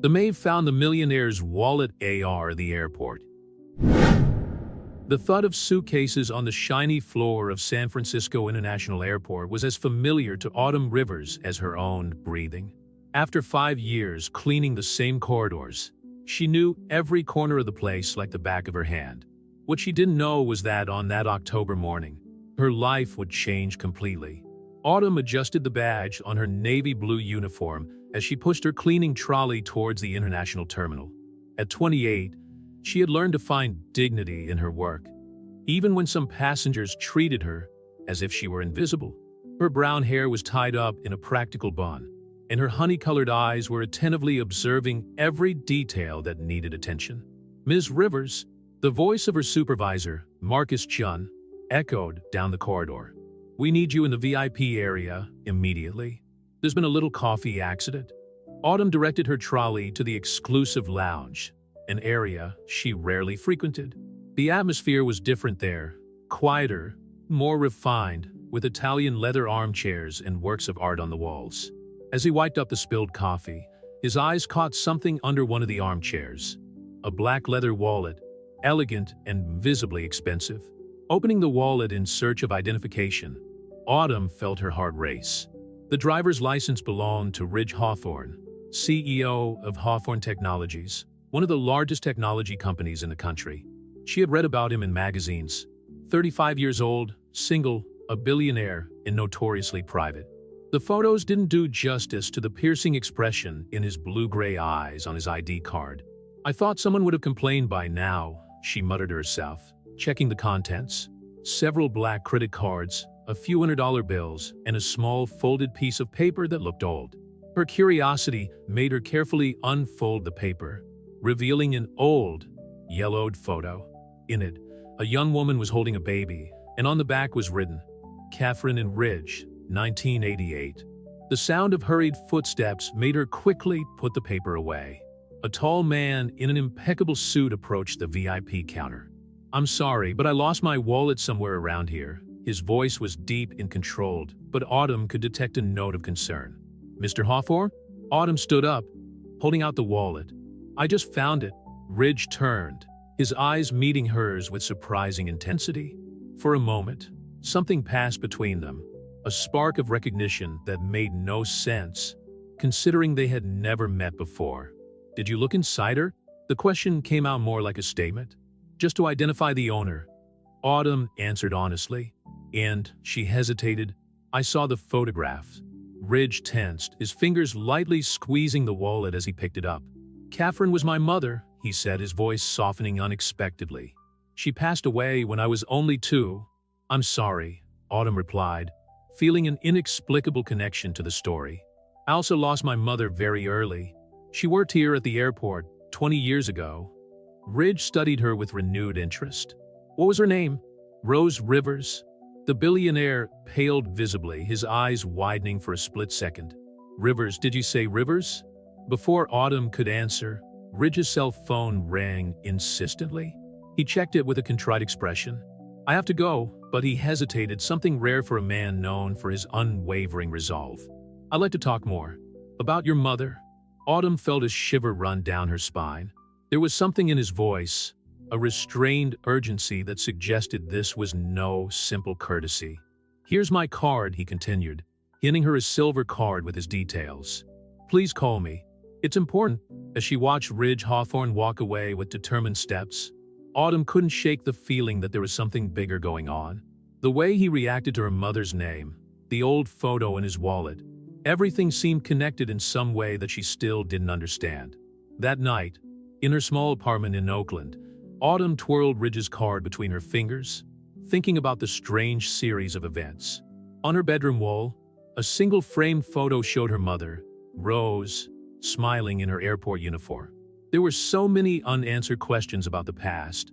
The maid found the millionaire's wallet at the airport. The thud of suitcases on the shiny floor of San Francisco International Airport was as familiar to Autumn Rivers as her own breathing. After 5 years cleaning the same corridors, she knew every corner of the place like the back of her hand. What she didn't know was that on that October morning, her life would change completely. Autumn adjusted the badge on her navy blue uniform as she pushed her cleaning trolley towards the international terminal. At 28, she had learned to find dignity in her work, even when some passengers treated her as if she were invisible. Her brown hair was tied up in a practical bun, and her honey-colored eyes were attentively observing every detail that needed attention. Ms. Rivers, the voice of her supervisor, Marcus Chun, echoed down the corridor. "We need you in the VIP area immediately. There's been a little coffee accident." Autumn directed her trolley to the exclusive lounge, an area she rarely frequented. The atmosphere was different there, quieter, more refined, with Italian leather armchairs and works of art on the walls. As he wiped up the spilled coffee, his eyes caught something under one of the armchairs. A black leather wallet, elegant and visibly expensive. Opening the wallet in search of identification, Autumn felt her heart race. The driver's license belonged to Ridge Hawthorne, CEO of Hawthorne Technologies, one of the largest technology companies in the country. She had read about him in magazines. 35 years old, single, a billionaire, and notoriously private. The photos didn't do justice to the piercing expression in his blue-gray eyes on his ID card. "I thought someone would have complained by now," she muttered to herself, checking the contents. Several black credit cards, a few $100 bills, and a small folded piece of paper that looked old. Her curiosity made her carefully unfold the paper, revealing an old, yellowed photo. In it, a young woman was holding a baby, and on the back was written, "Catherine and Ridge, 1988. The sound of hurried footsteps made her quickly put the paper away. A tall man in an impeccable suit approached the VIP counter. "I'm sorry, but I lost my wallet somewhere around here." His voice was deep and controlled, but Autumn could detect a note of concern. "Mr. Hawthorne?" Autumn stood up, holding out the wallet. "I just found it." Ridge turned, his eyes meeting hers with surprising intensity. For a moment, something passed between them, a spark of recognition that made no sense, considering they had never met before. "Did you look inside her?" The question came out more like a statement. "Just to identify the owner." Autumn answered honestly, and she hesitated. "I saw the photograph." Ridge tensed, his fingers lightly squeezing the wallet as he picked it up. "Catherine was my mother," he said, his voice softening unexpectedly. "She passed away when I was only 2. "I'm sorry," Autumn replied, feeling an inexplicable connection to the story. "I also lost my mother very early. She worked here at the airport 20 years ago." Ridge studied her with renewed interest. "What was her name?" "Rose Rivers." The billionaire paled visibly, his eyes widening for a split second. "Rivers, did you say Rivers?" Before Autumn could answer, Ridge's cell phone rang insistently. He checked it with a contrite expression. "I have to go," but he hesitated, something rare for a man known for his unwavering resolve. "I'd like to talk more." "About your mother?" Autumn felt a shiver run down her spine. There was something in his voice, a restrained urgency that suggested this was no simple courtesy. "Here's my card," he continued, handing her a silver card with his details. "Please call me. It's important." As she watched Ridge Hawthorne walk away with determined steps, Autumn couldn't shake the feeling that there was something bigger going on. The way he reacted to her mother's name, the old photo in his wallet, everything seemed connected in some way that she still didn't understand. That night, in her small apartment in Oakland, Autumn twirled Ridge's card between her fingers, thinking about the strange series of events. On her bedroom wall, a single framed photo showed her mother, Rose, smiling in her airport uniform. There were so many unanswered questions about the past,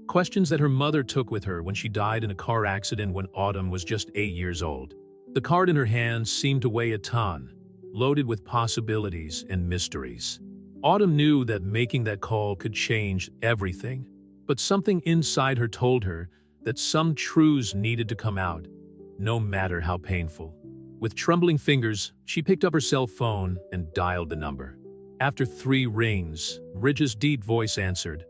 questions that her mother took with her when she died in a car accident when Autumn was just 8 years old. The card in her hand seemed to weigh a ton, loaded with possibilities and mysteries. Autumn knew that making that call could change everything, but something inside her told her that some truths needed to come out, no matter how painful. With trembling fingers, she picked up her cell phone and dialed the number. After 3 rings, Ridge's deep voice answered,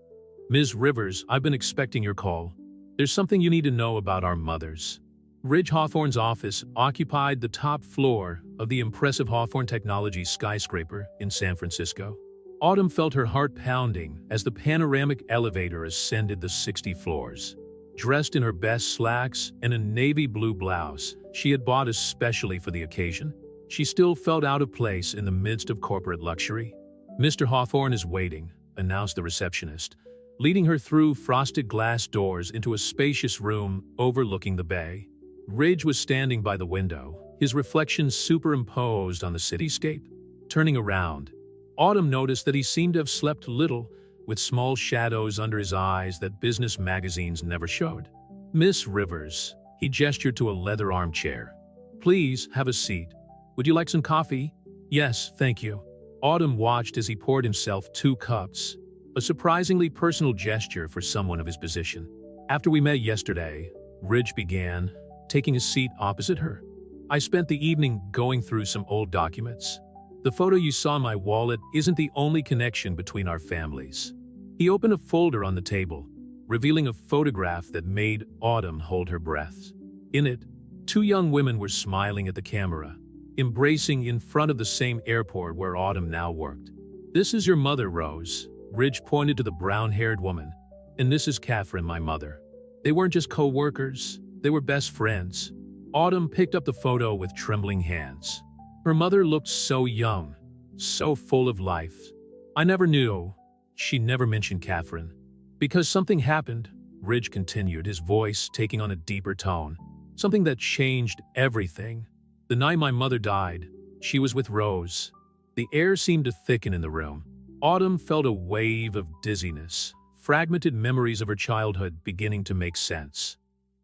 "Ms. Rivers, I've been expecting your call. There's something you need to know about our mothers." Ridge Hawthorne's office occupied the top floor of the impressive Hawthorne Technologies skyscraper in San Francisco. Autumn felt her heart pounding as the panoramic elevator ascended the 60 floors. Dressed in her best slacks and a navy blue blouse she had bought especially for the occasion, she still felt out of place in the midst of corporate luxury. "Mr. Hawthorne is waiting," announced the receptionist, leading her through frosted glass doors into a spacious room overlooking the bay. Ridge was standing by the window, his reflection superimposed on the cityscape. Turning around, Autumn noticed that he seemed to have slept little, with small shadows under his eyes that business magazines never showed. "Miss Rivers," he gestured to a leather armchair. "Please have a seat. Would you like some coffee?" "Yes, thank you." Autumn watched as he poured himself 2 cups, a surprisingly personal gesture for someone of his position. "After we met yesterday," Ridge began, taking a seat opposite her, "I spent the evening going through some old documents. The photo you saw in my wallet isn't the only connection between our families." He opened a folder on the table, revealing a photograph that made Autumn hold her breath. In it, 2 young women were smiling at the camera, embracing in front of the same airport where Autumn now worked. "This is your mother, Rose," Ridge pointed to the brown-haired woman, "and this is Catherine, my mother. They weren't just co-workers, they were best friends." Autumn picked up the photo with trembling hands. Her mother looked so young, so full of life. "I never knew." She never mentioned Catherine. "Because something happened," Ridge continued, his voice taking on a deeper tone. "Something that changed everything. The night my mother died, she was with Rose." The air seemed to thicken in the room. Autumn felt a wave of dizziness, fragmented memories of her childhood beginning to make sense.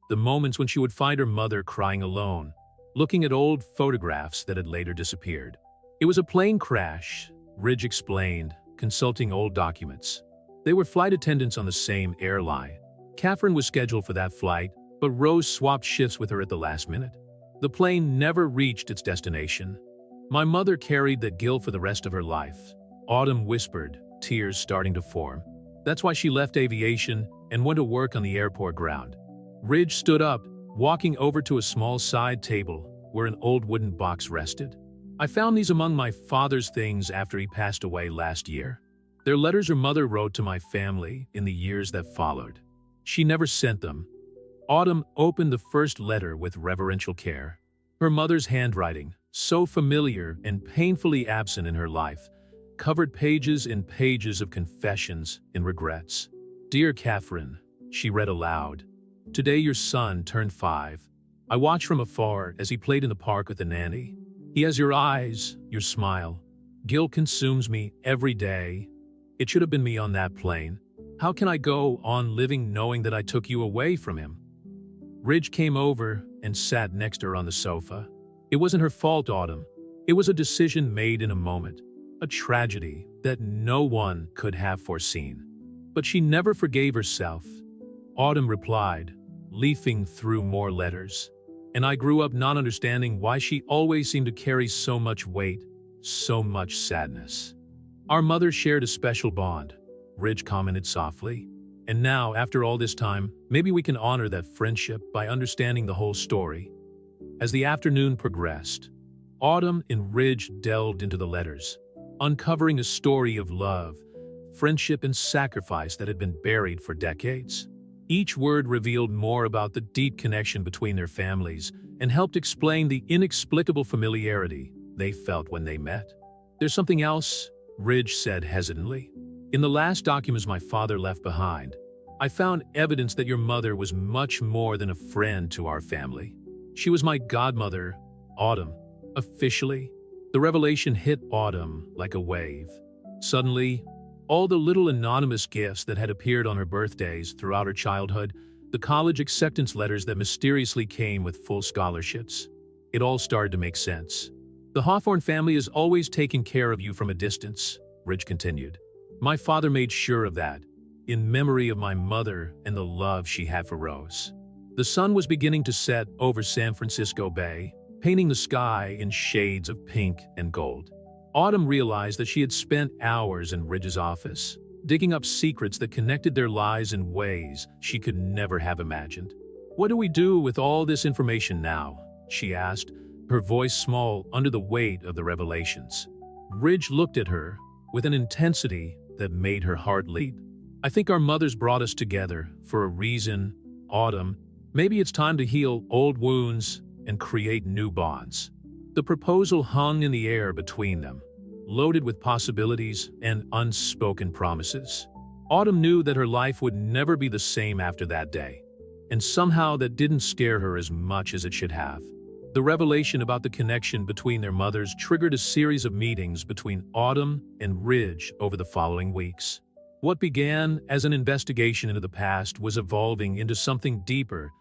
The moments when she would find her mother crying alone, looking at old photographs that had later disappeared. "It was a plane crash," Ridge explained, consulting old documents. They were flight attendants on the same airline. Catherine was scheduled for that flight, but Rose swapped shifts with her at the last minute. The plane never reached its destination. "My mother carried that guilt for the rest of her life," Autumn whispered, tears starting to form. "That's why she left aviation and went to work on the airport ground." Ridge stood up, walking over to a small side table where an old wooden box rested. "I found these among my father's things after he passed away last year. They're letters her mother wrote to my family in the years that followed. She never sent them." Autumn opened the first letter with reverential care. Her mother's handwriting, so familiar and painfully absent in her life, covered pages and pages of confessions and regrets. "Dear Catherine," she read aloud, "today your son turned 5. I watch from afar as he played in the park with the nanny. He has your eyes, your smile. Guilt consumes me every day. It should have been me on that plane. How can I go on living knowing that I took you away from him?" Ridge came over and sat next to her on the sofa. "It wasn't her fault, Autumn. It was a decision made in a moment, a tragedy that no one could have foreseen. But she never forgave herself." Autumn replied, leafing through more letters. "And I grew up not understanding why she always seemed to carry so much weight, so much sadness." "Our mother shared a special bond," Ridge commented softly. "And now, after all this time, maybe we can honor that friendship by understanding the whole story." As the afternoon progressed, Autumn and Ridge delved into the letters, uncovering a story of love, friendship, and sacrifice that had been buried for decades. Each word revealed more about the deep connection between their families and helped explain the inexplicable familiarity they felt when they met. "There's something else," Ridge said hesitantly. "In the last documents my father left behind, I found evidence that your mother was much more than a friend to our family. She was my godmother, Autumn, officially." The revelation hit Autumn like a wave. Suddenly, all the little anonymous gifts that had appeared on her birthdays throughout her childhood, the college acceptance letters that mysteriously came with full scholarships, it all started to make sense. "The Hawthorne family has always taken care of you from a distance," Ridge continued. "My father made sure of that, in memory of my mother and the love she had for Rose." The sun was beginning to set over San Francisco Bay, painting the sky in shades of pink and gold. Autumn realized that she had spent hours in Ridge's office, digging up secrets that connected their lives in ways she could never have imagined. "What do we do with all this information now?" she asked, her voice small under the weight of the revelations. Ridge looked at her with an intensity that made her heart leap. "I think our mothers brought us together for a reason, Autumn. Maybe it's time to heal old wounds and create new bonds." The proposal hung in the air between them, loaded with possibilities and unspoken promises. Autumn knew that her life would never be the same after that day, and somehow that didn't scare her as much as it should have. The revelation about the connection between their mothers triggered a series of meetings between Autumn and Ridge over the following weeks. What began as an investigation into the past was evolving into something deeper,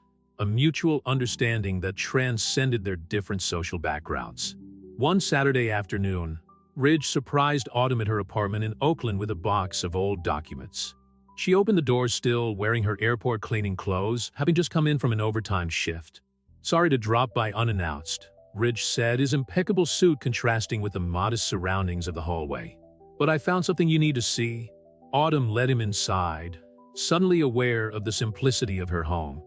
a mutual understanding that transcended their different social backgrounds. One Saturday afternoon, Ridge surprised Autumn at her apartment in Oakland with a box of old documents. She opened the door still wearing her airport cleaning clothes, having just come in from an overtime shift. "Sorry to drop by unannounced," Ridge said, his impeccable suit contrasting with the modest surroundings of the hallway. "But I found something you need to see." Autumn led him inside, suddenly aware of the simplicity of her home.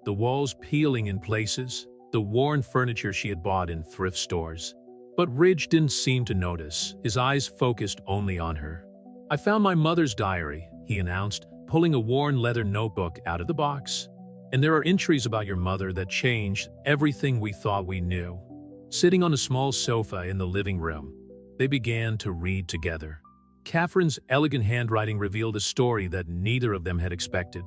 The walls peeling in places, the worn furniture she had bought in thrift stores. But Ridge didn't seem to notice, his eyes focused only on her. "I found my mother's diary," he announced, pulling a worn leather notebook out of the box. "And there are entries about your mother that changed everything we thought we knew." Sitting on a small sofa in the living room, they began to read together. Catherine's elegant handwriting revealed a story that neither of them had expected.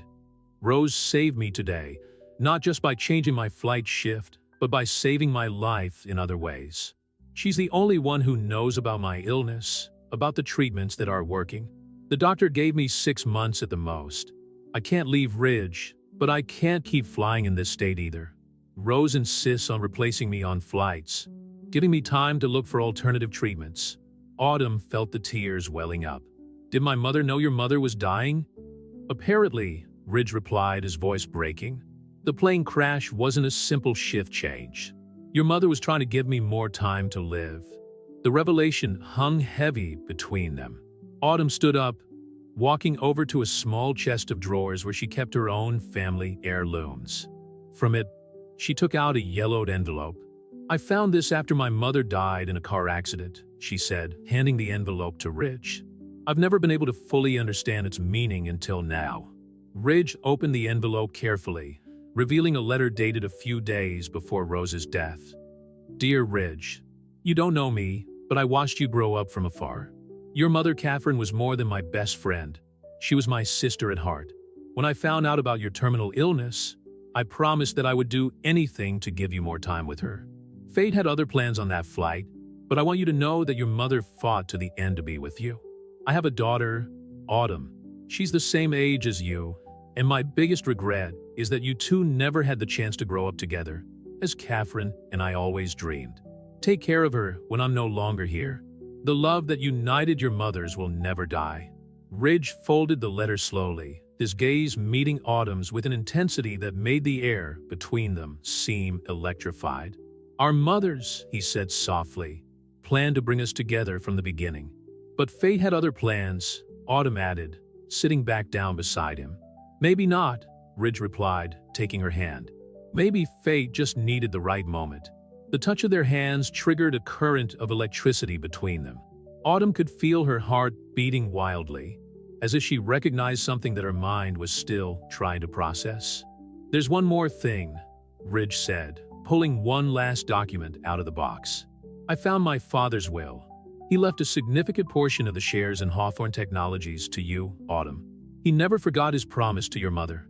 "Rose saved me today, not just by changing my flight shift, but by saving my life in other ways. She's the only one who knows about my illness, about the treatments that are working. The doctor gave me 6 months at the most. I can't leave Ridge, but I can't keep flying in this state either. Rose insists on replacing me on flights, giving me time to look for alternative treatments." Autumn felt the tears welling up. "Did my mother know your mother was dying?" "Apparently," Ridge replied, his voice breaking. "The plane crash wasn't a simple shift change. Your mother was trying to give me more time to live." The revelation hung heavy between them. Autumn stood up, walking over to a small chest of drawers where she kept her own family heirlooms. From it, she took out a yellowed envelope. "I found this after my mother died in a car accident," she said, handing the envelope to Ridge. "I've never been able to fully understand its meaning until now." Ridge opened the envelope carefully, revealing a letter dated a few days before Rose's death. "Dear Ridge, you don't know me, but I watched you grow up from afar. Your mother Catherine was more than my best friend. She was my sister at heart. When I found out about your terminal illness, I promised that I would do anything to give you more time with her. Fate had other plans on that flight, but I want you to know that your mother fought to the end to be with you. I have a daughter, Autumn. She's the same age as you, and my biggest regret is that you two never had the chance to grow up together, as Catherine and I always dreamed. Take care of her when I'm no longer here. The love that united your mothers will never die." Ridge folded the letter slowly, his gaze meeting Autumn's with an intensity that made the air between them seem electrified. "Our mothers," he said softly, "planned to bring us together from the beginning. But fate had other plans," Autumn added, sitting back down beside him. "Maybe not," Ridge replied, taking her hand. "Maybe fate just needed the right moment." The touch of their hands triggered a current of electricity between them. Autumn could feel her heart beating wildly, as if she recognized something that her mind was still trying to process. "There's one more thing," Ridge said, pulling one last document out of the box. "I found my father's will. He left a significant portion of the shares in Hawthorne Technologies to you, Autumn. He never forgot his promise to your mother."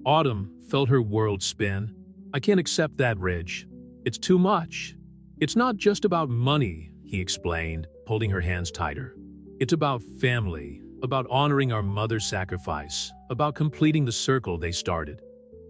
Autumn felt her world spin. "I can't accept that, Ridge. It's too much." "It's not just about money," he explained, holding her hands tighter. "It's about family, about honoring our mother's sacrifice, about completing the circle they started."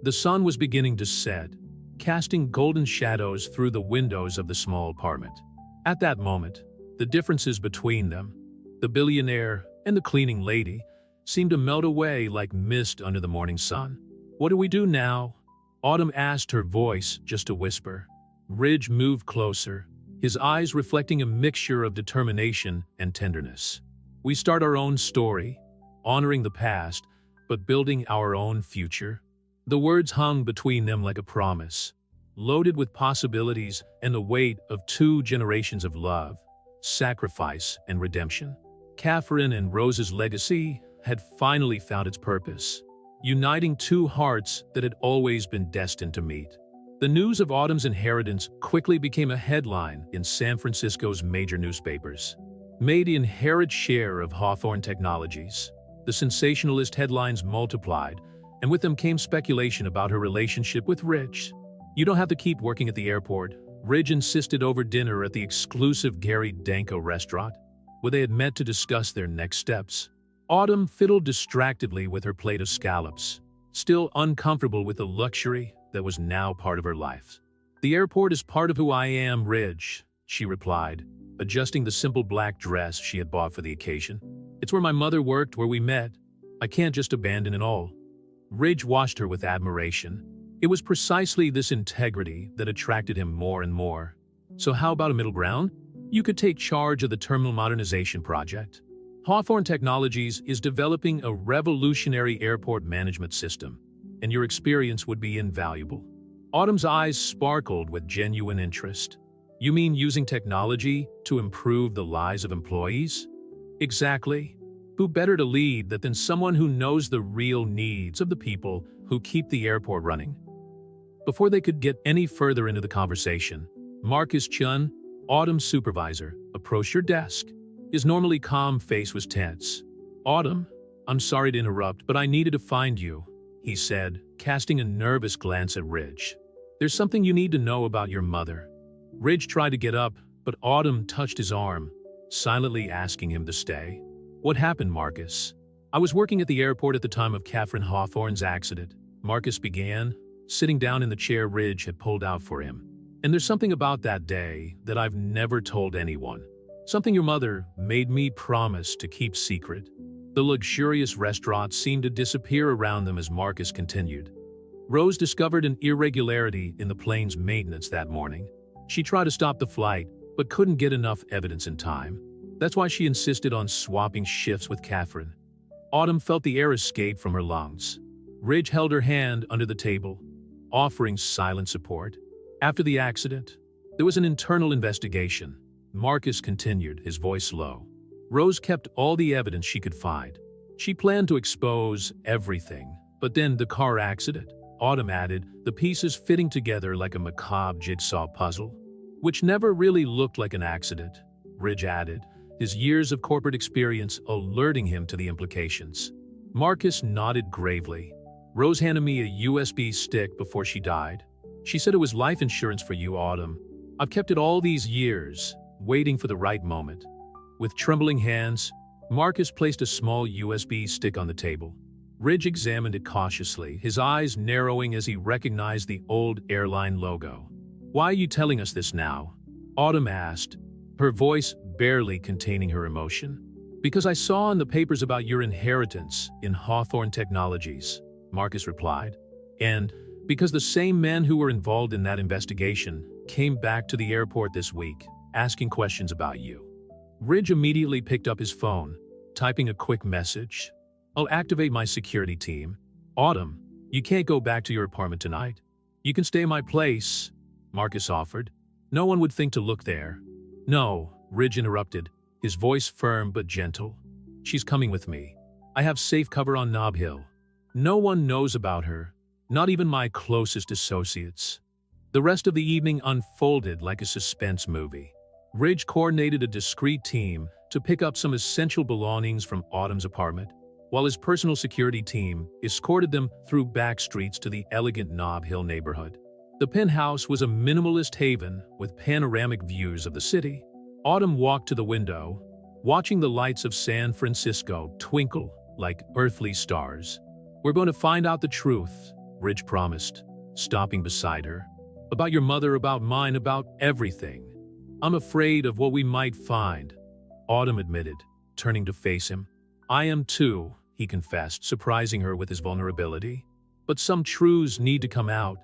The sun was beginning to set, casting golden shadows through the windows of the small apartment. At that moment, the differences between them, the billionaire and the cleaning lady, seemed to melt away like mist under the morning sun. "What do we do now?" Autumn asked, her voice just a whisper. Ridge moved closer, his eyes reflecting a mixture of determination and tenderness. We start our own story, honoring the past, but building our own future. The words hung between them like a promise, loaded with possibilities and the weight of 2 generations of love, sacrifice, and redemption. Catherine and Rose's legacy had finally found its purpose, uniting 2 hearts that had always been destined to meet. The news of Autumn's inheritance quickly became a headline in San Francisco's major newspapers. Maid inherits share of Hawthorne Technologies. The sensationalist headlines multiplied, and with them came speculation about her relationship with Ridge. "You don't have to keep working at the airport," Ridge insisted over dinner at the exclusive Gary Danko restaurant, where they had met to discuss their next steps. Autumn fiddled distractedly with her plate of scallops, still uncomfortable with the luxury that was now part of her life. "The airport is part of who I am, Ridge," she replied, adjusting the simple black dress she had bought for the occasion. "It's where my mother worked, where we met. I can't just abandon it all." Ridge watched her with admiration. It was precisely this integrity that attracted him more and more. "So how about a middle ground? You could take charge of the terminal modernization project. Hawthorne Technologies is developing a revolutionary airport management system, and your experience would be invaluable." Autumn's eyes sparkled with genuine interest. "You mean using technology to improve the lives of employees?" "Exactly. Who better to lead that than someone who knows the real needs of the people who keep the airport running?" Before they could get any further into the conversation, Marcus Chun, Autumn's supervisor, approached her desk. His normally calm face was tense. "Autumn, I'm sorry to interrupt, but I needed to find you," he said, casting a nervous glance at Ridge. "There's something you need to know about your mother." Ridge tried to get up, but Autumn touched his arm, silently asking him to stay. "What happened, Marcus?" "I was working at the airport at the time of Catherine Hawthorne's accident," Marcus began, sitting down in the chair Ridge had pulled out for him. "And there's something about that day that I've never told anyone. Something your mother made me promise to keep secret." The luxurious restaurant seemed to disappear around them as Marcus continued. "Rose discovered an irregularity in the plane's maintenance that morning. She tried to stop the flight, but couldn't get enough evidence in time. That's why she insisted on swapping shifts with Catherine." Autumn felt the air escape from her lungs. Ridge held her hand under the table, offering silent support. "After the accident, there was an internal investigation," Marcus continued, his voice low. "Rose kept all the evidence she could find. She planned to expose everything, but then the car accident," Autumn added, the pieces fitting together like a macabre jigsaw puzzle. "Which never really looked like an accident," Ridge added, his years of corporate experience alerting him to the implications. Marcus nodded gravely. "Rose handed me a USB stick before she died. She said it was life insurance for you, Autumn. I've kept it all these years, waiting for the right moment." With trembling hands, Marcus placed a small USB stick on the table. Ridge examined it cautiously, his eyes narrowing as he recognized the old airline logo. "Why are you telling us this now?" Autumn asked, her voice barely containing her emotion. "Because I saw in the papers about your inheritance in Hawthorne Technologies," Marcus replied. "And because the same men who were involved in that investigation came back to the airport this week, asking questions about you." Ridge immediately picked up his phone, typing a quick message. "I'll activate my security team. Autumn, you can't go back to your apartment tonight. You can stay at my place," Marcus offered. "No one would think to look there." "No," Ridge interrupted, his voice firm but gentle. "She's coming with me. I have safe cover on Nob Hill. No one knows about her, not even my closest associates." The rest of the evening unfolded like a suspense movie. Ridge coordinated a discreet team to pick up some essential belongings from Autumn's apartment, while his personal security team escorted them through back streets to the elegant Nob Hill neighborhood. The penthouse was a minimalist haven with panoramic views of the city. Autumn walked to the window, watching the lights of San Francisco twinkle like earthly stars. "We're going to find out the truth," Ridge promised, stopping beside her. "About your mother, about mine, about everything. I'm afraid of what we might find," Autumn admitted, turning to face him. "I am too," he confessed, surprising her with his vulnerability. "But some truths need to come out,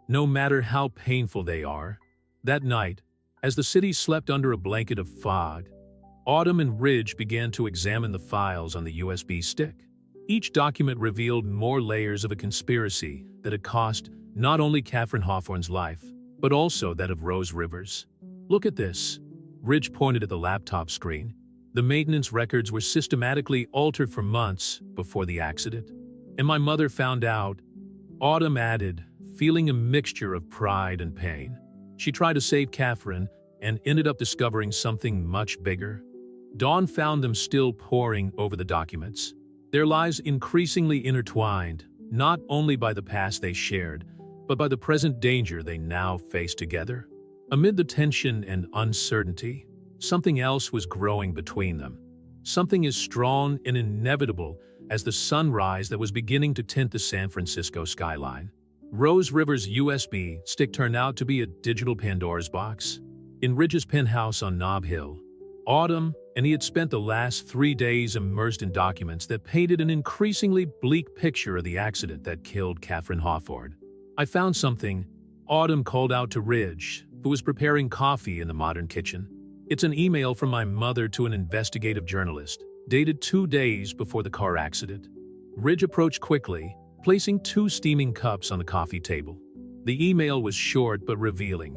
no matter how painful they are." That night, As the city slept under a blanket of fog, Autumn and Ridge began to examine the files on the USB stick. Each document revealed more layers of a conspiracy that had cost not only Catherine Hawthorne's life, but also that of Rose Rivers. "Look at this." Ridge pointed at the laptop screen. The maintenance records were systematically altered for months before the accident. "And my mother found out," Autumn added, feeling a mixture of pride and pain. "She tried to save Catherine and ended up discovering something much bigger." Dawn found them still poring over the documents, their lives increasingly intertwined, not only by the past they shared, but by the present danger they now faced together. Amid the tension and uncertainty, something else was growing between them. Something as strong and inevitable as the sunrise that was beginning to tint the San Francisco skyline. Rose Rivers' USB stick turned out to be a digital Pandora's box. In Ridge's penthouse on Nob Hill, Autumn and he had spent the last 3 days immersed in documents that painted an increasingly bleak picture of the accident that killed Catherine Hawthorne. "I found something," Autumn called out to Ridge, who was preparing coffee in the modern kitchen. "It's an email from my mother to an investigative journalist, dated 2 days before the car accident." Ridge approached quickly, placing 2 steaming cups on the coffee table. The email was short but revealing.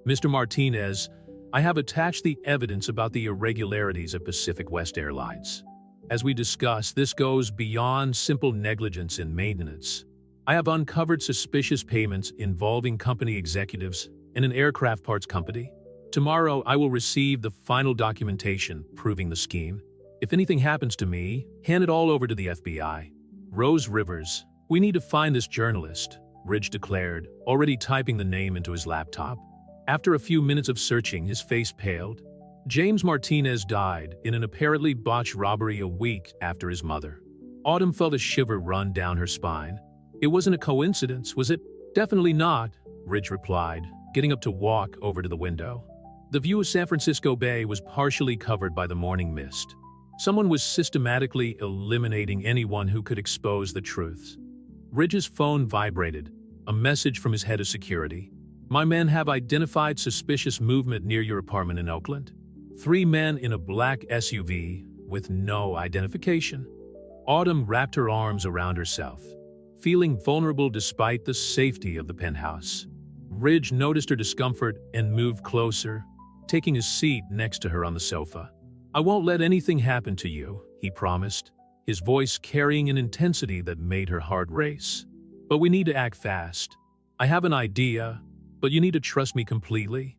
"Mr. Martinez, I have attached the evidence about the irregularities at Pacific West Airlines. As we discussed, this goes beyond simple negligence in maintenance. I have uncovered suspicious payments involving company executives and an aircraft parts company. Tomorrow, I will receive the final documentation proving the scheme. If anything happens to me, hand it all over to the FBI. Rose Rivers, we need to find this journalist," Ridge declared, already typing the name into his laptop. After a few minutes of searching, his face paled. James Martinez died in an apparently botched robbery a week after his mother. Autumn felt a shiver run down her spine. "It wasn't a coincidence, was it?" "Definitely not," Ridge replied, getting up to walk over to the window. The view of San Francisco Bay was partially covered by the morning mist. Someone was systematically eliminating anyone who could expose the truth. Ridge's phone vibrated, a message from his head of security. "My men have identified suspicious movement near your apartment in Oakland. 3 men in a black SUV with no identification." Autumn wrapped her arms around herself, feeling vulnerable despite the safety of the penthouse. Ridge noticed her discomfort and moved closer, taking a seat next to her on the sofa. "I won't let anything happen to you," he promised, his voice carrying an intensity that made her heart race. "But we need to act fast. I have an idea, but you need to trust me completely."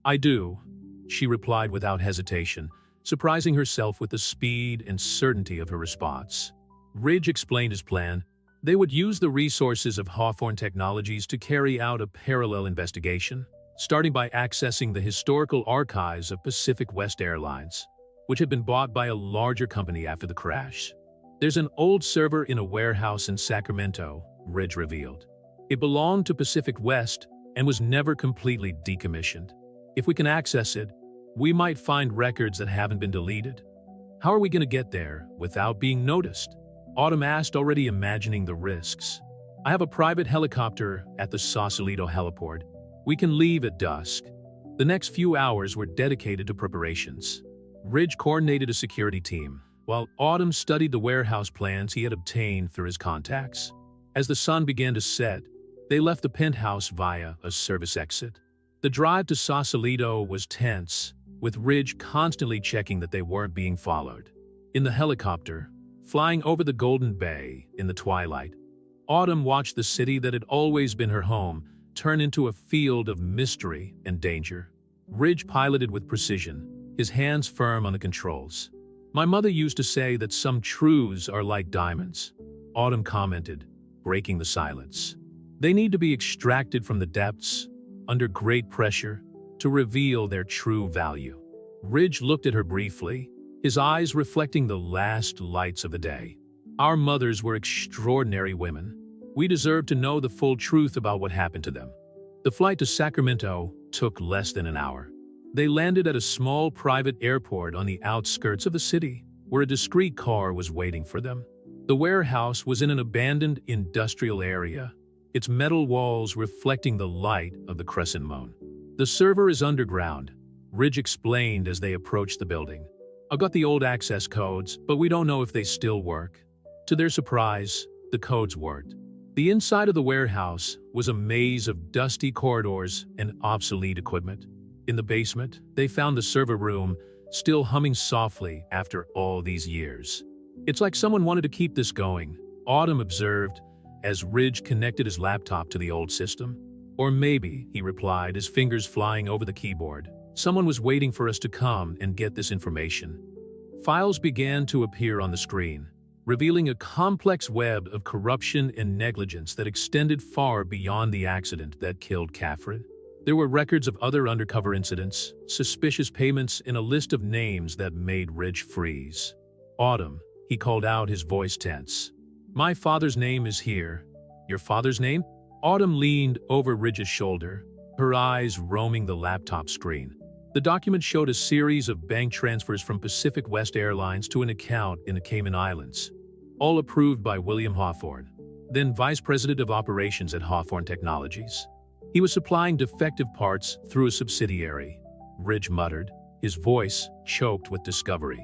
"I do," she replied without hesitation, surprising herself with the speed and certainty of her response. Ridge explained his plan. They would use the resources of Hawthorne Technologies to carry out a parallel investigation, starting by accessing the historical archives of Pacific West Airlines, which had been bought by a larger company after the crash. "There's an old server in a warehouse in Sacramento," Ridge revealed. "It belonged to Pacific West and was never completely decommissioned. If we can access it, we might find records that haven't been deleted." "How are we going to get there without being noticed?" Autumn asked, already imagining the risks. "I have a private helicopter at the Sausalito heliport. We can leave at dusk." The next few hours were dedicated to preparations. Ridge coordinated a security team, while Autumn studied the warehouse plans he had obtained through his contacts. As the sun began to set, they left the penthouse via a service exit. The drive to Sausalito was tense, with Ridge constantly checking that they weren't being followed. In the helicopter, flying over the Golden Bay in the twilight, Autumn watched the city that had always been her home turn into a field of mystery and danger. Ridge piloted with precision, his hands firm on the controls. "My mother used to say that some truths are like diamonds," Autumn commented, breaking the silence. "They need to be extracted from the depths, under great pressure, to reveal their true value." Ridge looked at her briefly, his eyes reflecting the last lights of the day. "Our mothers were extraordinary women. We deserve to know the full truth about what happened to them." The flight to Sacramento took less than an hour. They landed at a small private airport on the outskirts of the city, where a discreet car was waiting for them. The warehouse was in an abandoned industrial area, its metal walls reflecting the light of the crescent moon. "The server is underground," Ridge explained as they approached the building. "I got the old access codes, but we don't know if they still work." To their surprise, the codes worked. The inside of the warehouse was a maze of dusty corridors and obsolete equipment. In the basement, they found the server room, still humming softly after all these years. "It's like someone wanted to keep this going," Autumn observed as Ridge connected his laptop to the old system. "Or maybe," he replied, his fingers flying over the keyboard, "someone was waiting for us to come and get this information." Files began to appear on the screen, revealing a complex web of corruption and negligence that extended far beyond the accident that killed Catherine. There were records of other undercover incidents, suspicious payments, and a list of names that made Ridge freeze. "Autumn," he called out, his voice tense. "My father's name is here." "Your father's name?" Autumn leaned over Ridge's shoulder, her eyes roaming the laptop screen. The document showed a series of bank transfers from Pacific West Airlines to an account in the Cayman Islands, all approved by William Hawthorne, then Vice President of Operations at Hawthorne Technologies. He was supplying defective parts through a subsidiary, Ridge muttered, his voice choked with discovery.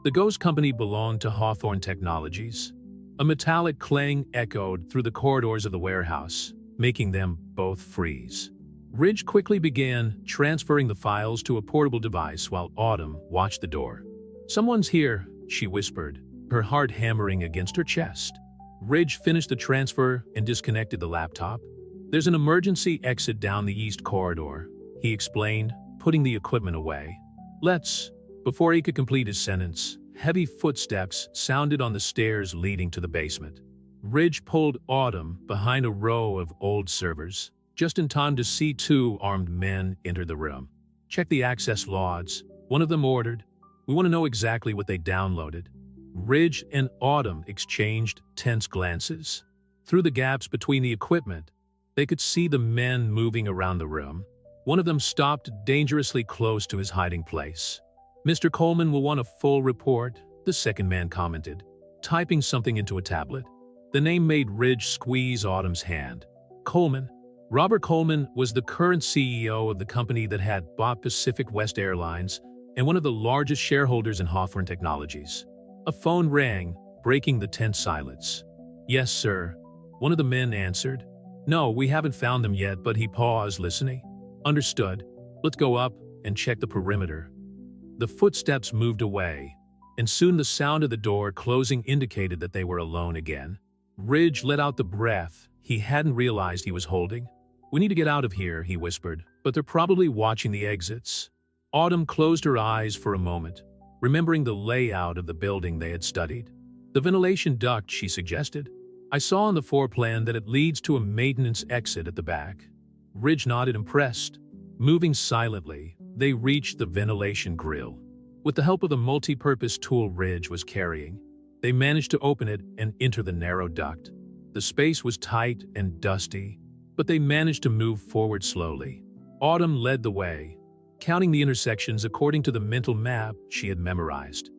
The ghost company belonged to Hawthorne Technologies. A metallic clang echoed through the corridors of the warehouse, making them both freeze. Ridge quickly began transferring the files to a portable device while Autumn watched the door. "Someone's here," she whispered, her heart hammering against her chest. Ridge finished the transfer and disconnected the laptop. "There's an emergency exit down the east corridor," he explained, putting the equipment away. "Let's..." Before he could complete his sentence, heavy footsteps sounded on the stairs leading to the basement. Ridge pulled Autumn behind a row of old servers, just in time to see two armed men enter the room. "Check the access logs," one of them ordered. "We want to know exactly what they downloaded." Ridge and Autumn exchanged tense glances. Through the gaps between the equipment, they could see the men moving around the room. One of them stopped dangerously close to his hiding place. "Mr. Coleman will want a full report," the second man commented, typing something into a tablet. The name made Ridge squeeze Autumn's hand. Coleman. Robert Coleman was the current CEO of the company that had bought Pacific West Airlines and one of the largest shareholders in Hawthorne Technologies. A phone rang, breaking the tense silence. "Yes, sir," one of the men answered. "No, we haven't found them yet," but he paused, listening. "Understood. Let's go up and check the perimeter." The footsteps moved away, and soon the sound of the door closing indicated that they were alone again. Ridge let out the breath he hadn't realized he was holding. "We need to get out of here," he whispered, "but they're probably watching the exits." Autumn closed her eyes for a moment, remembering the layout of the building they had studied. "The ventilation duct," she suggested. "I saw on the floor plan that it leads to a maintenance exit at the back." Ridge nodded, impressed. Moving silently, they reached the ventilation grill. With the help of the multi-purpose tool Ridge was carrying, they managed to open it and enter the narrow duct. The space was tight and dusty, but they managed to move forward slowly. Autumn led the way, counting the intersections according to the mental map she had memorized.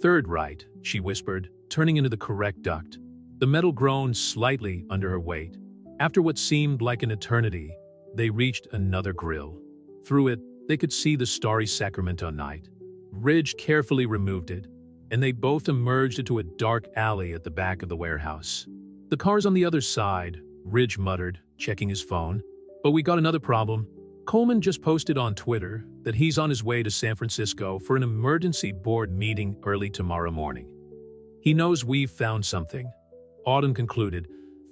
"Third right," she whispered, turning into the correct duct. The metal groaned slightly under her weight. After what seemed like an eternity, they reached another grill. Through it, they could see the starry Sacramento night. Ridge carefully removed it, and they both emerged into a dark alley at the back of the warehouse. "The car's on the other side," Ridge muttered, checking his phone. "But we got another problem. Coleman just posted on Twitter that he's on his way to San Francisco for an emergency board meeting early tomorrow morning. He knows we've found something," Autumn concluded,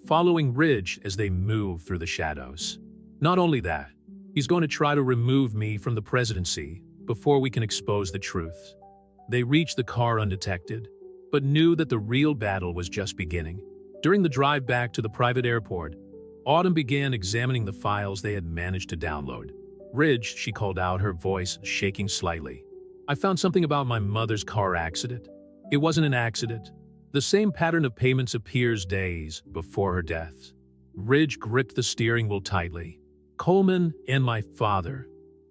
following Ridge as they moved through the shadows. "Not only that, he's going to try to remove me from the presidency before we can expose the truth." They reached the car undetected, but knew that the real battle was just beginning. During the drive back to the private airport, Autumn began examining the files they had managed to download. "Ridge," she called out, her voice shaking slightly. "I found something about my mother's car accident. It wasn't an accident. The same pattern of payments appears days before her death." Ridge gripped the steering wheel tightly. "Coleman and my father.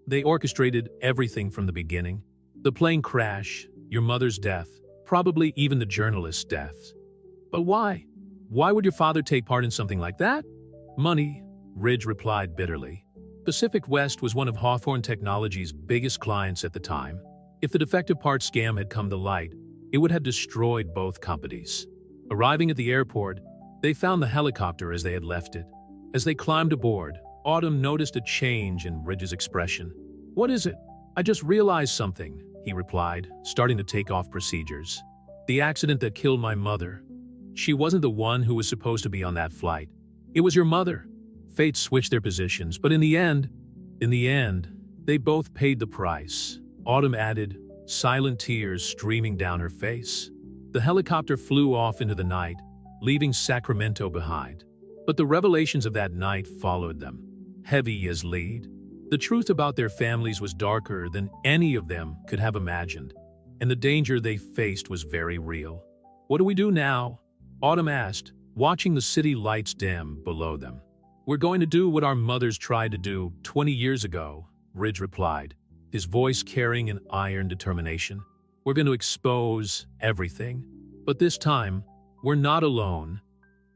They orchestrated everything from the beginning. The plane crash, your mother's death, probably even the journalist's death. But why? Why would your father take part in something like that?" "Money," Ridge replied bitterly. Pacific West was one of Hawthorne Technologies' biggest clients at the time. If the defective parts scam had come to light, it would have destroyed both companies. Arriving at the airport, they found the helicopter as they had left it. As they climbed aboard, Autumn noticed a change in Ridge's expression. "What is it?" "I just realized something," he replied, starting to take off procedures. "The accident that killed my mother. She wasn't the one who was supposed to be on that flight. It was your mother." Fate switched their positions, but in the end, they both paid the price. Autumn added, silent tears streaming down her face. The helicopter flew off into the night, leaving Sacramento behind. But the revelations of that night followed them, heavy as lead. The truth about their families was darker than any of them could have imagined, and the danger they faced was very real. "What do we do now?" Autumn asked, watching the city lights dim below them. "We're going to do what our mothers tried to do 20 years ago," Ridge replied, his voice carrying an iron determination. "We're going to expose everything. But this time, we're not alone."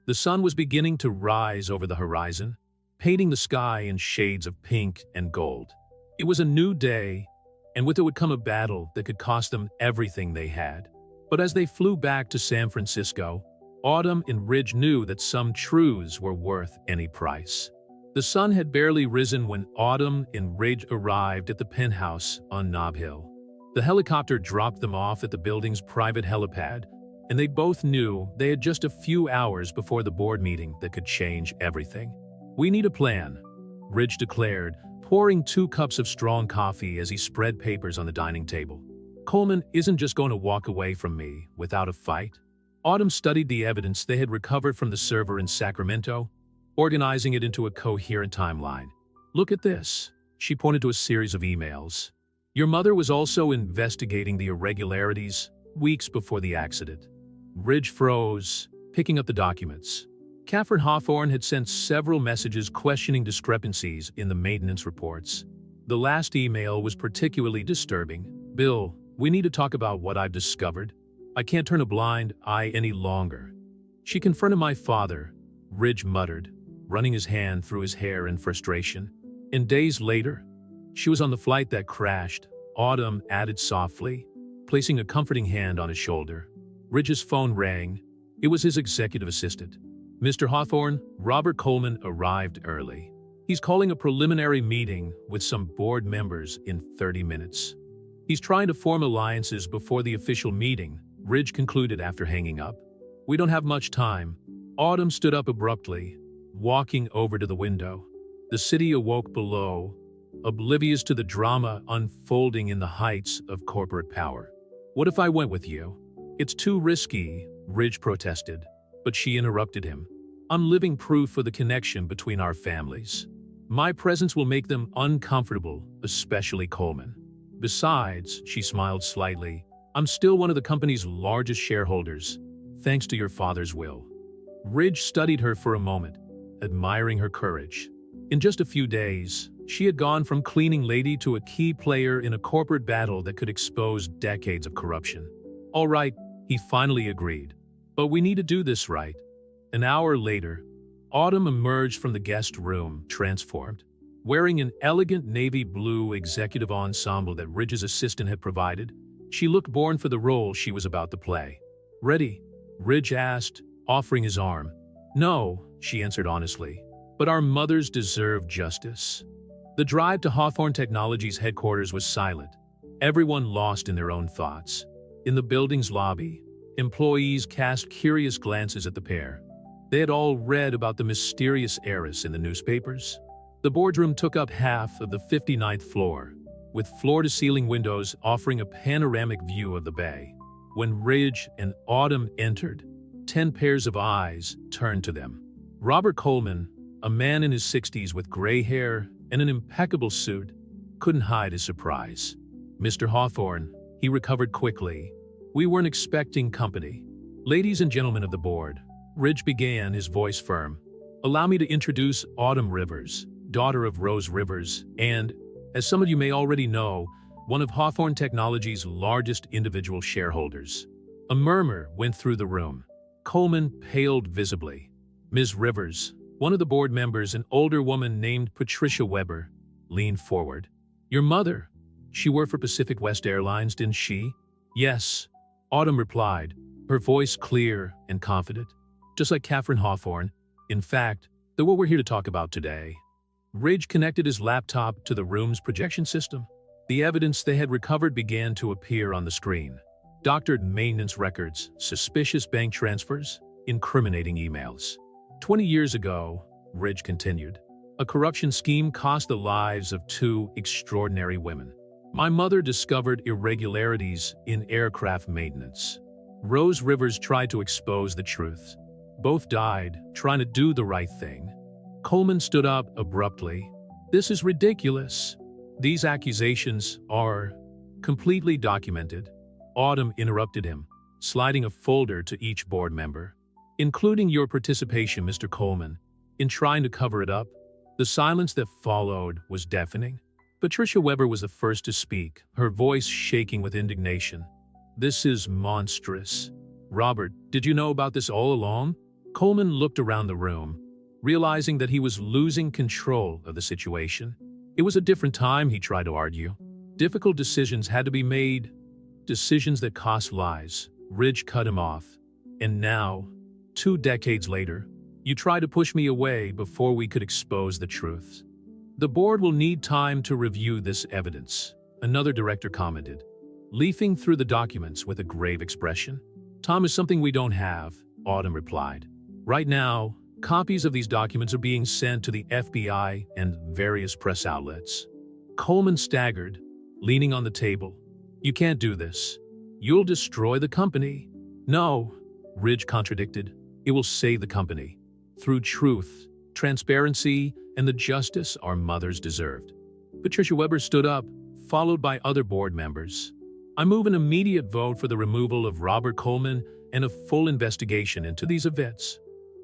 The sun was beginning to rise over the horizon, painting the sky in shades of pink and gold. It was a new day, and with it would come a battle that could cost them everything they had. But as they flew back to San Francisco, Autumn and Ridge knew that some truths were worth any price. The sun had barely risen when Autumn and Ridge arrived at the penthouse on Nob Hill. The helicopter dropped them off at the building's private helipad, and they both knew they had just a few hours before the board meeting that could change everything. "We need a plan," Ridge declared, pouring 2 cups of strong coffee as he spread papers on the dining table. "Coleman isn't just going to walk away from me without a fight." Autumn studied the evidence they had recovered from the server in Sacramento, organizing it into a coherent timeline. "Look at this." She pointed to a series of emails. "Your mother was also investigating the irregularities weeks before the accident." Ridge froze, picking up the documents. Catherine Hawthorne had sent several messages questioning discrepancies in the maintenance reports. The last email was particularly disturbing. "Bill, we need to talk about what I've discovered. I can't turn a blind eye any longer." "She confronted my father," Ridge muttered, running his hand through his hair in frustration. "And days later, she was on the flight that crashed," Autumn added softly, placing a comforting hand on his shoulder. Ridge's phone rang. It was his executive assistant. "Mr. Hawthorne, Robert Coleman arrived early. He's calling a preliminary meeting with some board members in 30 minutes. He's trying to form alliances before the official meeting," Ridge concluded after hanging up. "We don't have much time." Autumn stood up abruptly, walking over to the window. The city awoke below, oblivious to the drama unfolding in the heights of corporate power. "What if I went with you?" "It's too risky," Ridge protested, but she interrupted him. "I'm living proof of the connection between our families. My presence will make them uncomfortable, especially Coleman. Besides," she smiled slightly, "I'm still one of the company's largest shareholders, thanks to your father's will." Ridge studied her for a moment, admiring her courage. In just a few days, she had gone from cleaning lady to a key player in a corporate battle that could expose decades of corruption. "All right," he finally agreed. "But we need to do this right." An hour later, Autumn emerged from the guest room, transformed. Wearing an elegant navy blue executive ensemble that Ridge's assistant had provided, she looked born for the role she was about to play. "Ready?" Ridge asked, offering his arm. "No," she answered honestly, "but our mothers deserve justice." The drive to Hawthorne Technologies headquarters was silent, everyone lost in their own thoughts. In the building's lobby, employees cast curious glances at the pair. They had all read about the mysterious heiress in the newspapers. The boardroom took up half of the 59th floor, with floor-to-ceiling windows offering a panoramic view of the bay. When Ridge and Autumn entered, 10 pairs of eyes turned to them. Robert Coleman, a man in his 60s with gray hair and an impeccable suit, couldn't hide his surprise. "Mr. Hawthorne," he recovered quickly, "we weren't expecting company." "Ladies and gentlemen of the board," Ridge began, his voice firm, "allow me to introduce Autumn Rivers, daughter of Rose Rivers, and, as some of you may already know, one of Hawthorne Technologies' largest individual shareholders." A murmur went through the room. Coleman paled visibly. Ms. Rivers, one of the board members, an older woman named Patricia Weber, leaned forward. Your mother? She worked for Pacific West Airlines, didn't she? Yes, Autumn replied, her voice clear and confident, just like Catherine Hawthorne. In fact, they're what we're here to talk about today. Ridge connected his laptop to the room's projection system. The evidence they had recovered began to appear on the screen. Doctored maintenance records, suspicious bank transfers, incriminating emails. 20 years ago, Ridge continued, a corruption scheme cost the lives of two extraordinary women. My mother discovered irregularities in aircraft maintenance. Rose Rivers tried to expose the truth. Both died trying to do the right thing. Coleman stood up abruptly. This is ridiculous. These accusations are completely documented. Autumn interrupted him, sliding a folder to each board member. Including your participation, Mr. Coleman, in trying to cover it up. The silence that followed was deafening. Patricia Weber was the first to speak, her voice shaking with indignation. This is monstrous. Robert, did you know about this all along? Coleman looked around the room, realizing that he was losing control of the situation. It was a different time, he tried to argue. Difficult decisions had to be made, decisions that cost lives. Ridge cut him off. And now, 2 decades later, you try to push me away before we could expose the truth. The board will need time to review this evidence, another director commented, leafing through the documents with a grave expression. Time is something we don't have, Autumn replied. Right now, copies of these documents are being sent to the FBI and various press outlets. Coleman staggered, leaning on the table. You can't do this. You'll destroy the company. No, Ridge contradicted. It will save the company. Through truth, transparency, and the justice our mothers deserved. Patricia Weber stood up, followed by other board members. I move an immediate vote for the removal of Robert Coleman and a full investigation into these events.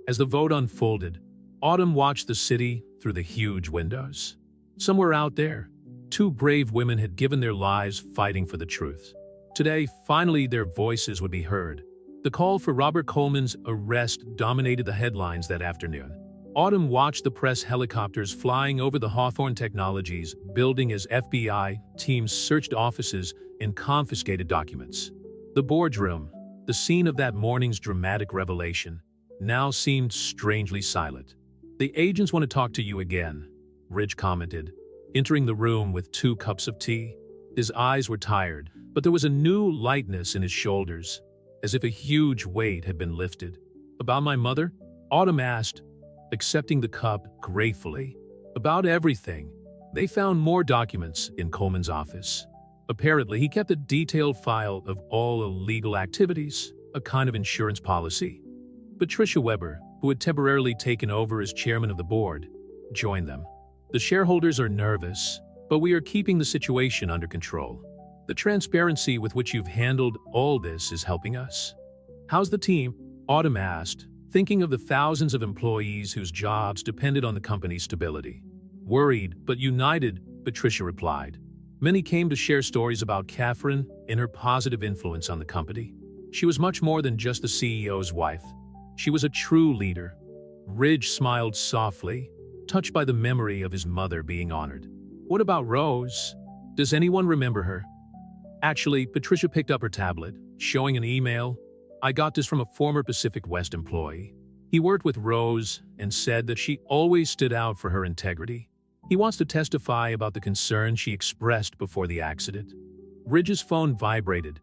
As the vote unfolded, Autumn watched the city through the huge windows. Somewhere out there, 2 brave women had given their lives fighting for the truth. Today, finally, their voices would be heard. The call for Robert Coleman's arrest dominated the headlines that afternoon. Autumn watched the press helicopters flying over the Hawthorne Technologies building as FBI teams searched offices and confiscated documents. The boardroom, the scene of that morning's dramatic revelation, now seemed strangely silent. The agents want to talk to you again, Ridge commented, entering the room with 2 cups of tea. His eyes were tired, but there was a new lightness in his shoulders, as if a huge weight had been lifted. About my mother? Autumn asked, accepting the cup gratefully. About everything. They found more documents in Coleman's office. Apparently, he kept a detailed file of all illegal activities, a kind of insurance policy. Patricia Weber, who had temporarily taken over as chairman of the board, joined them. The shareholders are nervous, but we are keeping the situation under control. The transparency with which you've handled all this is helping us. How's the team? Autumn asked, thinking of the thousands of employees whose jobs depended on the company's stability. Worried, but united, Patricia replied. Many came to share stories about Catherine and her positive influence on the company. She was much more than just the CEO's wife. She was a true leader. Ridge smiled softly, touched by the memory of his mother being honored. What about Rose? Does anyone remember her? Actually, Patricia picked up her tablet, showing an email. I got this from a former Pacific West employee. He worked with Rose and said that she always stood out for her integrity. He wants to testify about the concern she expressed before the accident. Ridge's phone vibrated.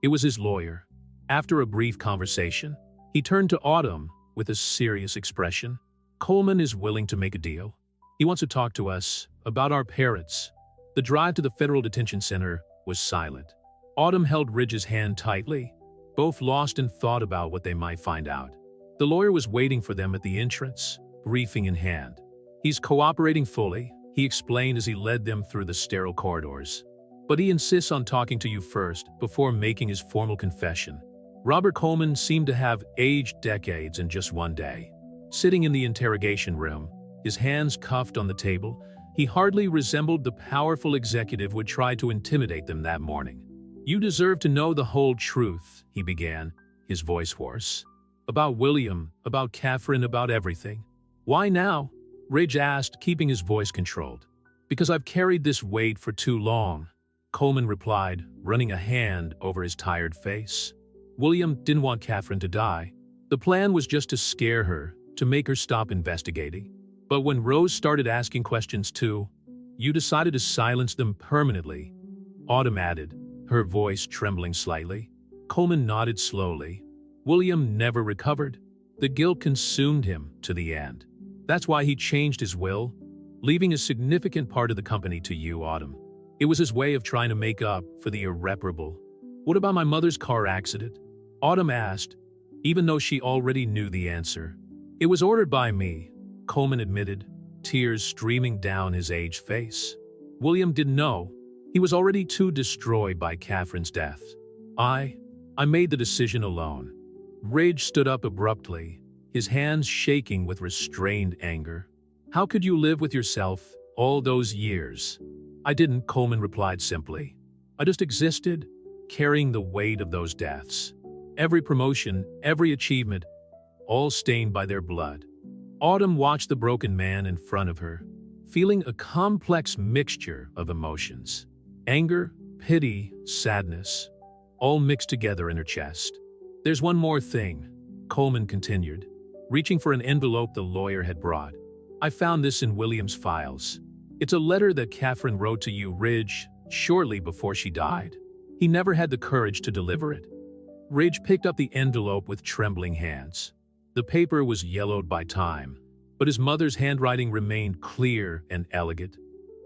It was his lawyer. After a brief conversation, he turned to Autumn with a serious expression. Coleman is willing to make a deal. He wants to talk to us about our parents. The drive to the Federal Detention Center was silent. Autumn held Ridge's hand tightly, both lost in thought about what they might find out. The lawyer was waiting for them at the entrance, briefing in hand. He's cooperating fully, he explained as he led them through the sterile corridors. But he insists on talking to you first, before making his formal confession. Robert Coleman seemed to have aged decades in just one day. Sitting in the interrogation room, his hands cuffed on the table, he hardly resembled the powerful executive who had tried to intimidate them that morning. You deserve to know the whole truth, he began, his voice hoarse. About William, about Catherine, about everything. Why now? Ridge asked, keeping his voice controlled. Because I've carried this weight for too long, Coleman replied, running a hand over his tired face. William didn't want Catherine to die. The plan was just to scare her, to make her stop investigating. But when Rose started asking questions too, you decided to silence them permanently. Autumn added, her voice trembling slightly. Coleman nodded slowly. William never recovered. The guilt consumed him to the end. That's why he changed his will, leaving a significant part of the company to you, Autumn. It was his way of trying to make up for the irreparable. What about my mother's car accident? Autumn asked, even though she already knew the answer. It was ordered by me, Coleman admitted, tears streaming down his aged face. William didn't know. He was already too destroyed by Catherine's death. I made the decision alone. Ridge stood up abruptly, his hands shaking with restrained anger. How could you live with yourself all those years? I didn't, Coleman replied simply. I just existed, carrying the weight of those deaths. Every promotion, every achievement, all stained by their blood. Autumn watched the broken man in front of her, feeling a complex mixture of emotions. Anger, pity, sadness, all mixed together in her chest. There's one more thing, Coleman continued, reaching for an envelope the lawyer had brought. I found this in William's files. It's a letter that Catherine wrote to you, Ridge, shortly before she died. He never had the courage to deliver it. Ridge picked up the envelope with trembling hands. The paper was yellowed by time, but his mother's handwriting remained clear and elegant.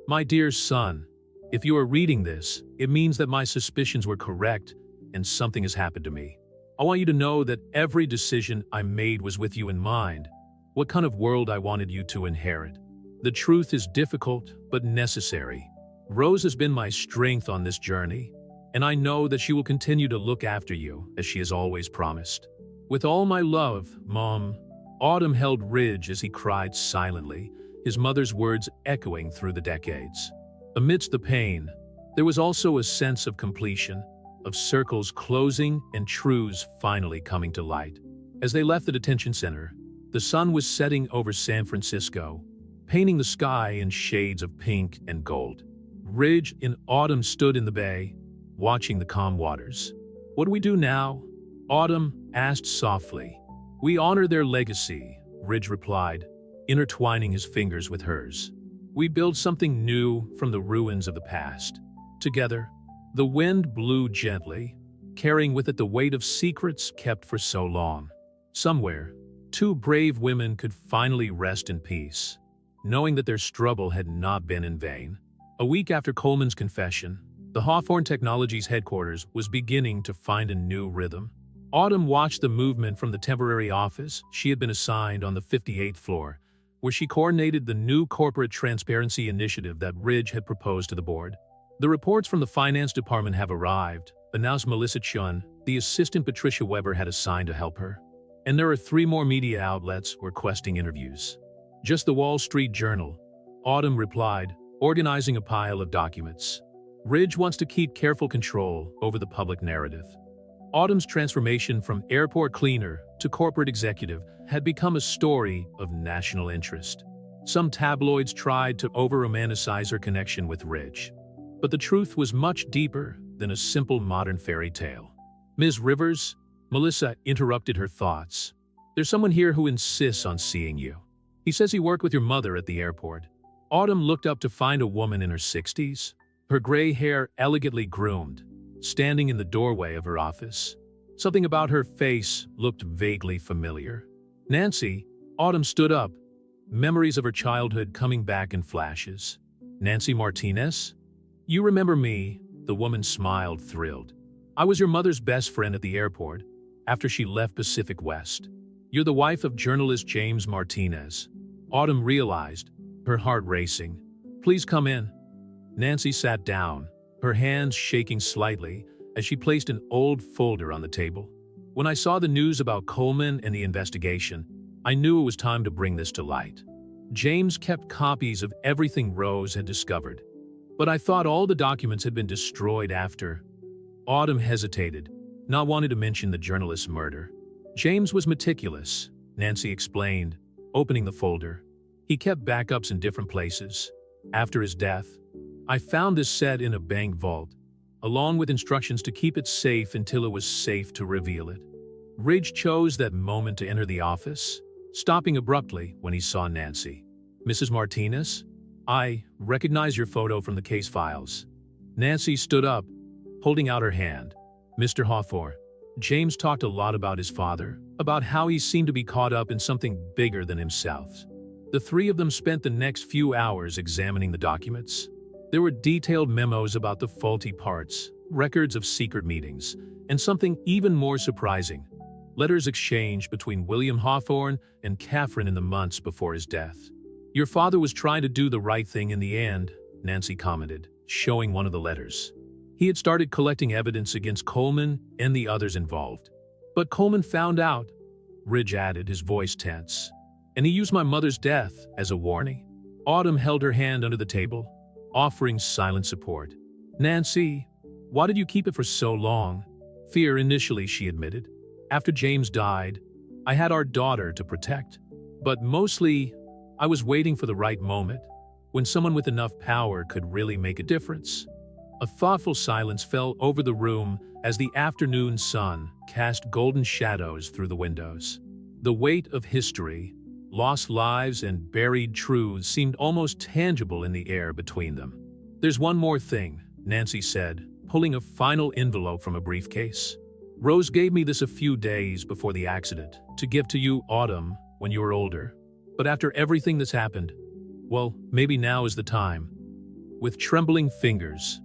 My dear son, if you are reading this, it means that my suspicions were correct and something has happened to me. I want you to know that every decision I made was with you in mind, what kind of world I wanted you to inherit. The truth is difficult, but necessary. Rose has been my strength on this journey, and I know that she will continue to look after you, as she has always promised. With all my love, Mom. Autumn held Ridge as he cried silently, his mother's words echoing through the decades. Amidst the pain, there was also a sense of completion, of circles closing and truths finally coming to light. As they left the detention center, the sun was setting over San Francisco, painting the sky in shades of pink and gold. Ridge and Autumn stood in the bay, watching the calm waters. What do we do now? Autumn asked softly. We honor their legacy, Ridge replied, intertwining his fingers with hers. We build something new from the ruins of the past. Together, the wind blew gently, carrying with it the weight of secrets kept for so long. Somewhere, two brave women could finally rest in peace, knowing that their struggle had not been in vain. A week after Coleman's confession, the Hawthorne Technologies headquarters was beginning to find a new rhythm. Autumn watched the movement from the temporary office she had been assigned on the 58th floor, where she coordinated the new corporate transparency initiative that Ridge had proposed to the board. The reports from the finance department have arrived, announced Melissa Chun, the assistant Patricia Weber had assigned to help her. And there are 3 more media outlets requesting interviews. Just the Wall Street Journal, Autumn replied, organizing a pile of documents. Ridge wants to keep careful control over the public narrative. Autumn's transformation from airport cleaner to corporate executive had become a story of national interest. Some tabloids tried to over-romanticize her connection with Ridge, but the truth was much deeper than a simple modern fairy tale. Ms. Rivers, Melissa interrupted her thoughts. There's someone here who insists on seeing you. He says he worked with your mother at the airport. Autumn looked up to find a woman in her 60s, her gray hair elegantly groomed, standing in the doorway of her office. Something about her face looked vaguely familiar. Nancy, Autumn stood up, memories of her childhood coming back in flashes. Nancy Martinez? You remember me, the woman smiled, thrilled. I was your mother's best friend at the airport after she left Pacific West. You're the wife of journalist James Martinez. Autumn realized, her heart racing. Please come in. Nancy sat down, her hands shaking slightly as she placed an old folder on the table. When I saw the news about Coleman and the investigation, I knew it was time to bring this to light. James kept copies of everything Rose had discovered, but I thought all the documents had been destroyed after. Autumn hesitated, not wanting to mention the journalist's murder. James was meticulous, Nancy explained, opening the folder. He kept backups in different places. After his death, I found this set in a bank vault, along with instructions to keep it safe until it was safe to reveal it. Ridge chose that moment to enter the office, stopping abruptly when he saw Nancy. "Mrs. Martinez, I recognize your photo from the case files." Nancy stood up, holding out her hand. "Mr. Hawthorne, James talked a lot about his father, about how he seemed to be caught up in something bigger than himself." The three of them spent the next few hours examining the documents. There were detailed memos about the faulty parts, records of secret meetings, and something even more surprising: letters exchanged between William Hawthorne and Catherine in the months before his death. "Your father was trying to do the right thing in the end," Nancy commented, showing one of the letters. "He had started collecting evidence against Coleman and the others involved. But Coleman found out," Ridge added, his voice tense, "and he used my mother's death as a warning." Autumn held her hand under the table, offering silent support. "Nancy, why did you keep it for so long?" "Fear initially," she admitted. "After James died, I had our daughter to protect. But mostly, I was waiting for the right moment, when someone with enough power could really make a difference." A thoughtful silence fell over the room as the afternoon sun cast golden shadows through the windows. The weight of history, lost lives, and buried truths seemed almost tangible in the air between them. "There's one more thing," Nancy said, pulling a final envelope from a briefcase. "Rose gave me this a few days before the accident, to give to you, Autumn, when you were older. But after everything that's happened, well, maybe now is the time." With trembling fingers,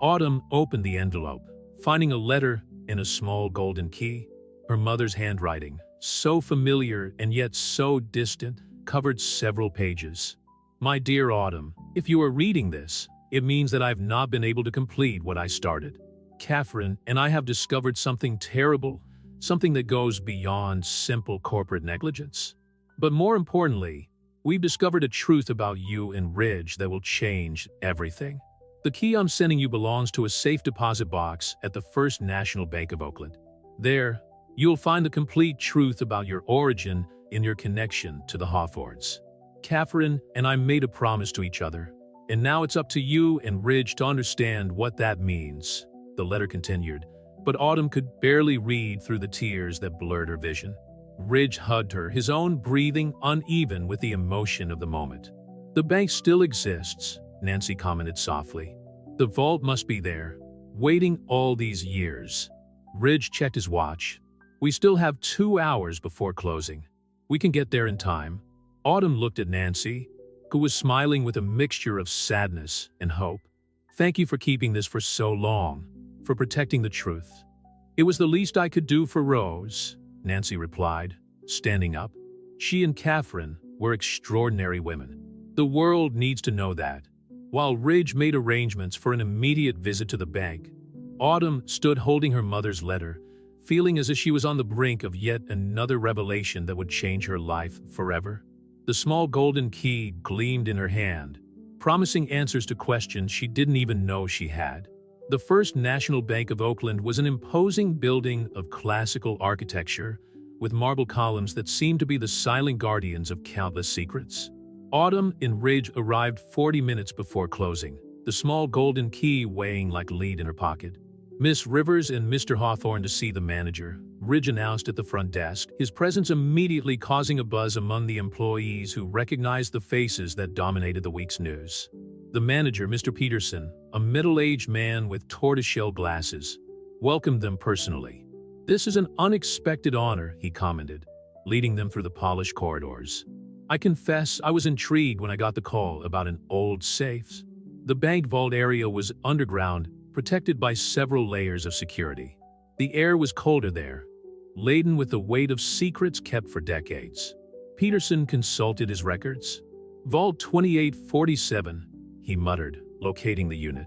Autumn opened the envelope, finding a letter in a small golden key. Her mother's handwriting, so familiar and yet so distant, covered several pages. "My dear Autumn, if you are reading this, it means that I've not been able to complete what I started. Catherine and I have discovered something terrible, something that goes beyond simple corporate negligence. But more importantly, we've discovered a truth about you and Ridge that will change everything. The key I'm sending you belongs to a safe deposit box at the First National Bank of Oakland. There, you'll find the complete truth about your origin and your connection to the Hawthornes. Catherine and I made a promise to each other, and now it's up to you and Ridge to understand what that means." The letter continued, but Autumn could barely read through the tears that blurred her vision. Ridge hugged her, his own breathing uneven with the emotion of the moment. "The bank still exists," Nancy commented softly. "The vault must be there, waiting all these years." Ridge checked his watch. "We still have 2 hours before closing. We can get there in time." Autumn looked at Nancy, who was smiling with a mixture of sadness and hope. "Thank you for keeping this for so long, for protecting the truth." "It was the least I could do for Rose," Nancy replied, standing up. "She and Catherine were extraordinary women. The world needs to know that." While Ridge made arrangements for an immediate visit to the bank, Autumn stood holding her mother's letter, feeling as if she was on the brink of yet another revelation that would change her life forever. The small golden key gleamed in her hand, promising answers to questions she didn't even know she had. The First National Bank of Oakland was an imposing building of classical architecture, with marble columns that seemed to be the silent guardians of countless secrets. Autumn and Ridge arrived 40 minutes before closing, the small golden key weighing like lead in her pocket. "Miss Rivers and Mr. Hawthorne to see the manager," Ridge announced at the front desk, his presence immediately causing a buzz among the employees who recognized the faces that dominated the week's news. The manager, Mr. Peterson, a middle-aged man with tortoiseshell glasses, welcomed them personally. "This is an unexpected honor," he commented, leading them through the polished corridors. "I confess I was intrigued when I got the call about an old safe." The bank vault area was underground, protected by several layers of security. The air was colder there, laden with the weight of secrets kept for decades. Peterson consulted his records. "Vault 2847, he muttered, locating the unit.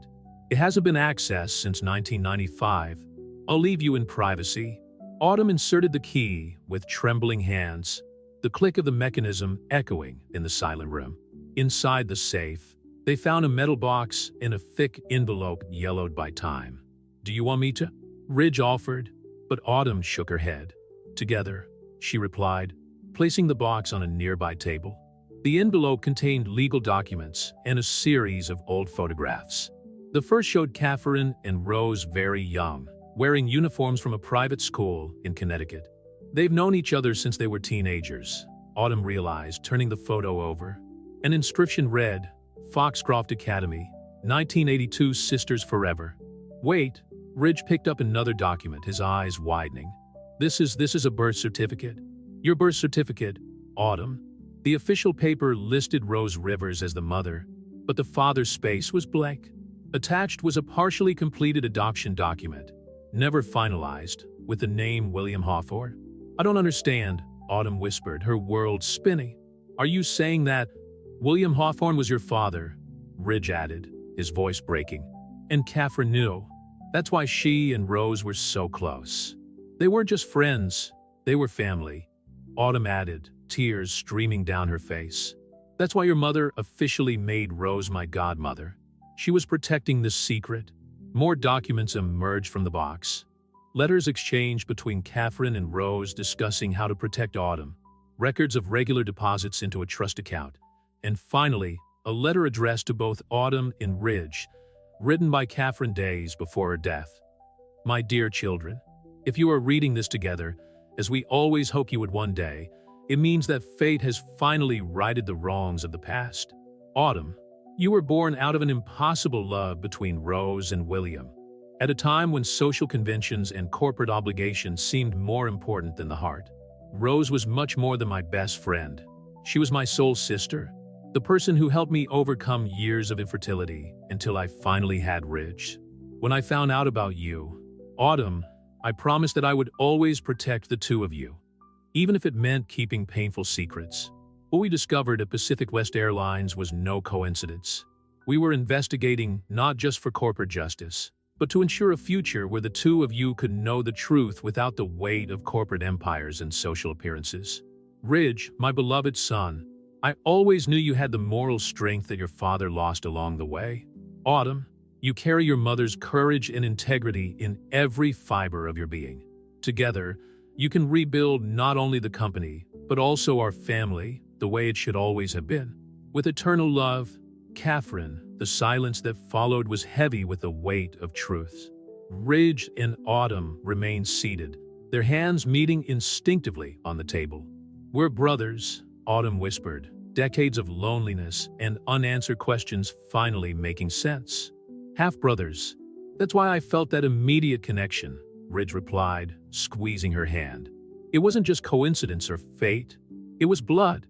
"It hasn't been accessed since 1995. I'll leave you in privacy." Autumn inserted the key with trembling hands, the click of the mechanism echoing in the silent room. Inside the safe, they found a metal box in a thick envelope yellowed by time. "Do you want me to?" Ridge offered, but Autumn shook her head. "Together," she replied, placing the box on a nearby table. The envelope contained legal documents and a series of old photographs. The first showed Catherine and Rose very young, wearing uniforms from a private school in Connecticut. They've known each other since they were teenagers, Autumn realized, turning the photo over. An inscription read, Foxcroft Academy, 1982, Sisters Forever. Wait, Ridge picked up another document, his eyes widening. This is a birth certificate. Your birth certificate, Autumn. The official paper listed Rose Rivers as the mother, but the father's space was blank. Attached was a partially completed adoption document, never finalized, with the name William Hawthorne. I don't understand, Autumn whispered, her world spinning. Are you saying that William Hawthorne was your father? Ridge added, his voice breaking. And Catherine knew. That's why she and Rose were so close. They weren't just friends, they were family. Autumn added, tears streaming down her face. That's why your mother officially made Rose my godmother. She was protecting this secret. More documents emerged from the box. Letters exchanged between Catherine and Rose discussing how to protect Autumn, records of regular deposits into a trust account, and finally, a letter addressed to both Autumn and Ridge, written by Catherine days before her death. My dear children, if you are reading this together, as we always hoped you would one day, it means that fate has finally righted the wrongs of the past. Autumn, you were born out of an impossible love between Rose and William. At a time when social conventions and corporate obligations seemed more important than the heart. Rose was much more than my best friend. She was my soul sister, the person who helped me overcome years of infertility until I finally had Ridge. When I found out about you, Autumn, I promised that I would always protect the two of you, even if it meant keeping painful secrets. What we discovered at Pacific West Airlines was no coincidence. We were investigating not just for corporate justice, but to ensure a future where the two of you could know the truth without the weight of corporate empires and social appearances. Ridge, my beloved son, I always knew you had the moral strength that your father lost along the way. Autumn, you carry your mother's courage and integrity in every fiber of your being. Together, you can rebuild not only the company, but also our family, the way it should always have been. With eternal love, Catherine. The silence that followed was heavy with the weight of truth. Ridge and Autumn remained seated, their hands meeting instinctively on the table. We're brothers, Autumn whispered, decades of loneliness and unanswered questions finally making sense. Half-brothers. That's why I felt that immediate connection, Ridge replied, squeezing her hand. It wasn't just coincidence or fate, it was blood.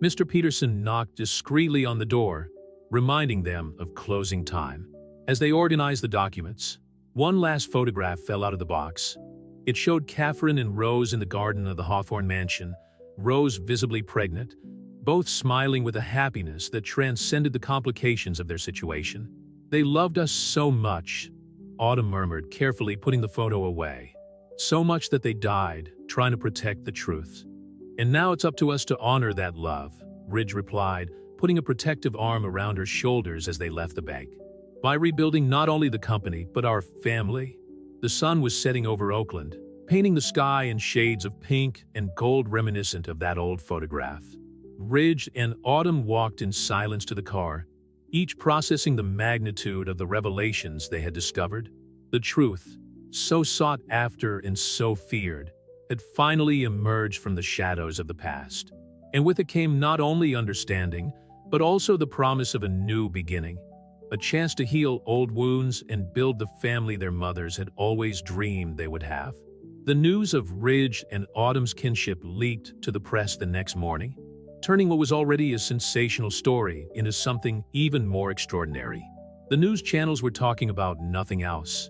Mr. Peterson knocked discreetly on the door, reminding them of closing time. As they organized the documents, one last photograph fell out of the box. It showed Catherine and Rose in the garden of the Hawthorne mansion, Rose visibly pregnant, both smiling with a happiness that transcended the complications of their situation. They loved us so much, Autumn murmured, carefully putting the photo away. So much that they died, trying to protect the truth. And now it's up to us to honor that love, Ridge replied, putting a protective arm around her shoulders as they left the bank. By rebuilding not only the company, but our family. The sun was setting over Oakland, painting the sky in shades of pink and gold reminiscent of that old photograph. Ridge and Autumn walked in silence to the car, each processing the magnitude of the revelations they had discovered. The truth, so sought after and so feared, had finally emerged from the shadows of the past. And with it came not only understanding, but also the promise of a new beginning, a chance to heal old wounds and build the family their mothers had always dreamed they would have. The news of Ridge and Autumn's kinship leaked to the press the next morning, turning what was already a sensational story into something even more extraordinary. The news channels were talking about nothing else.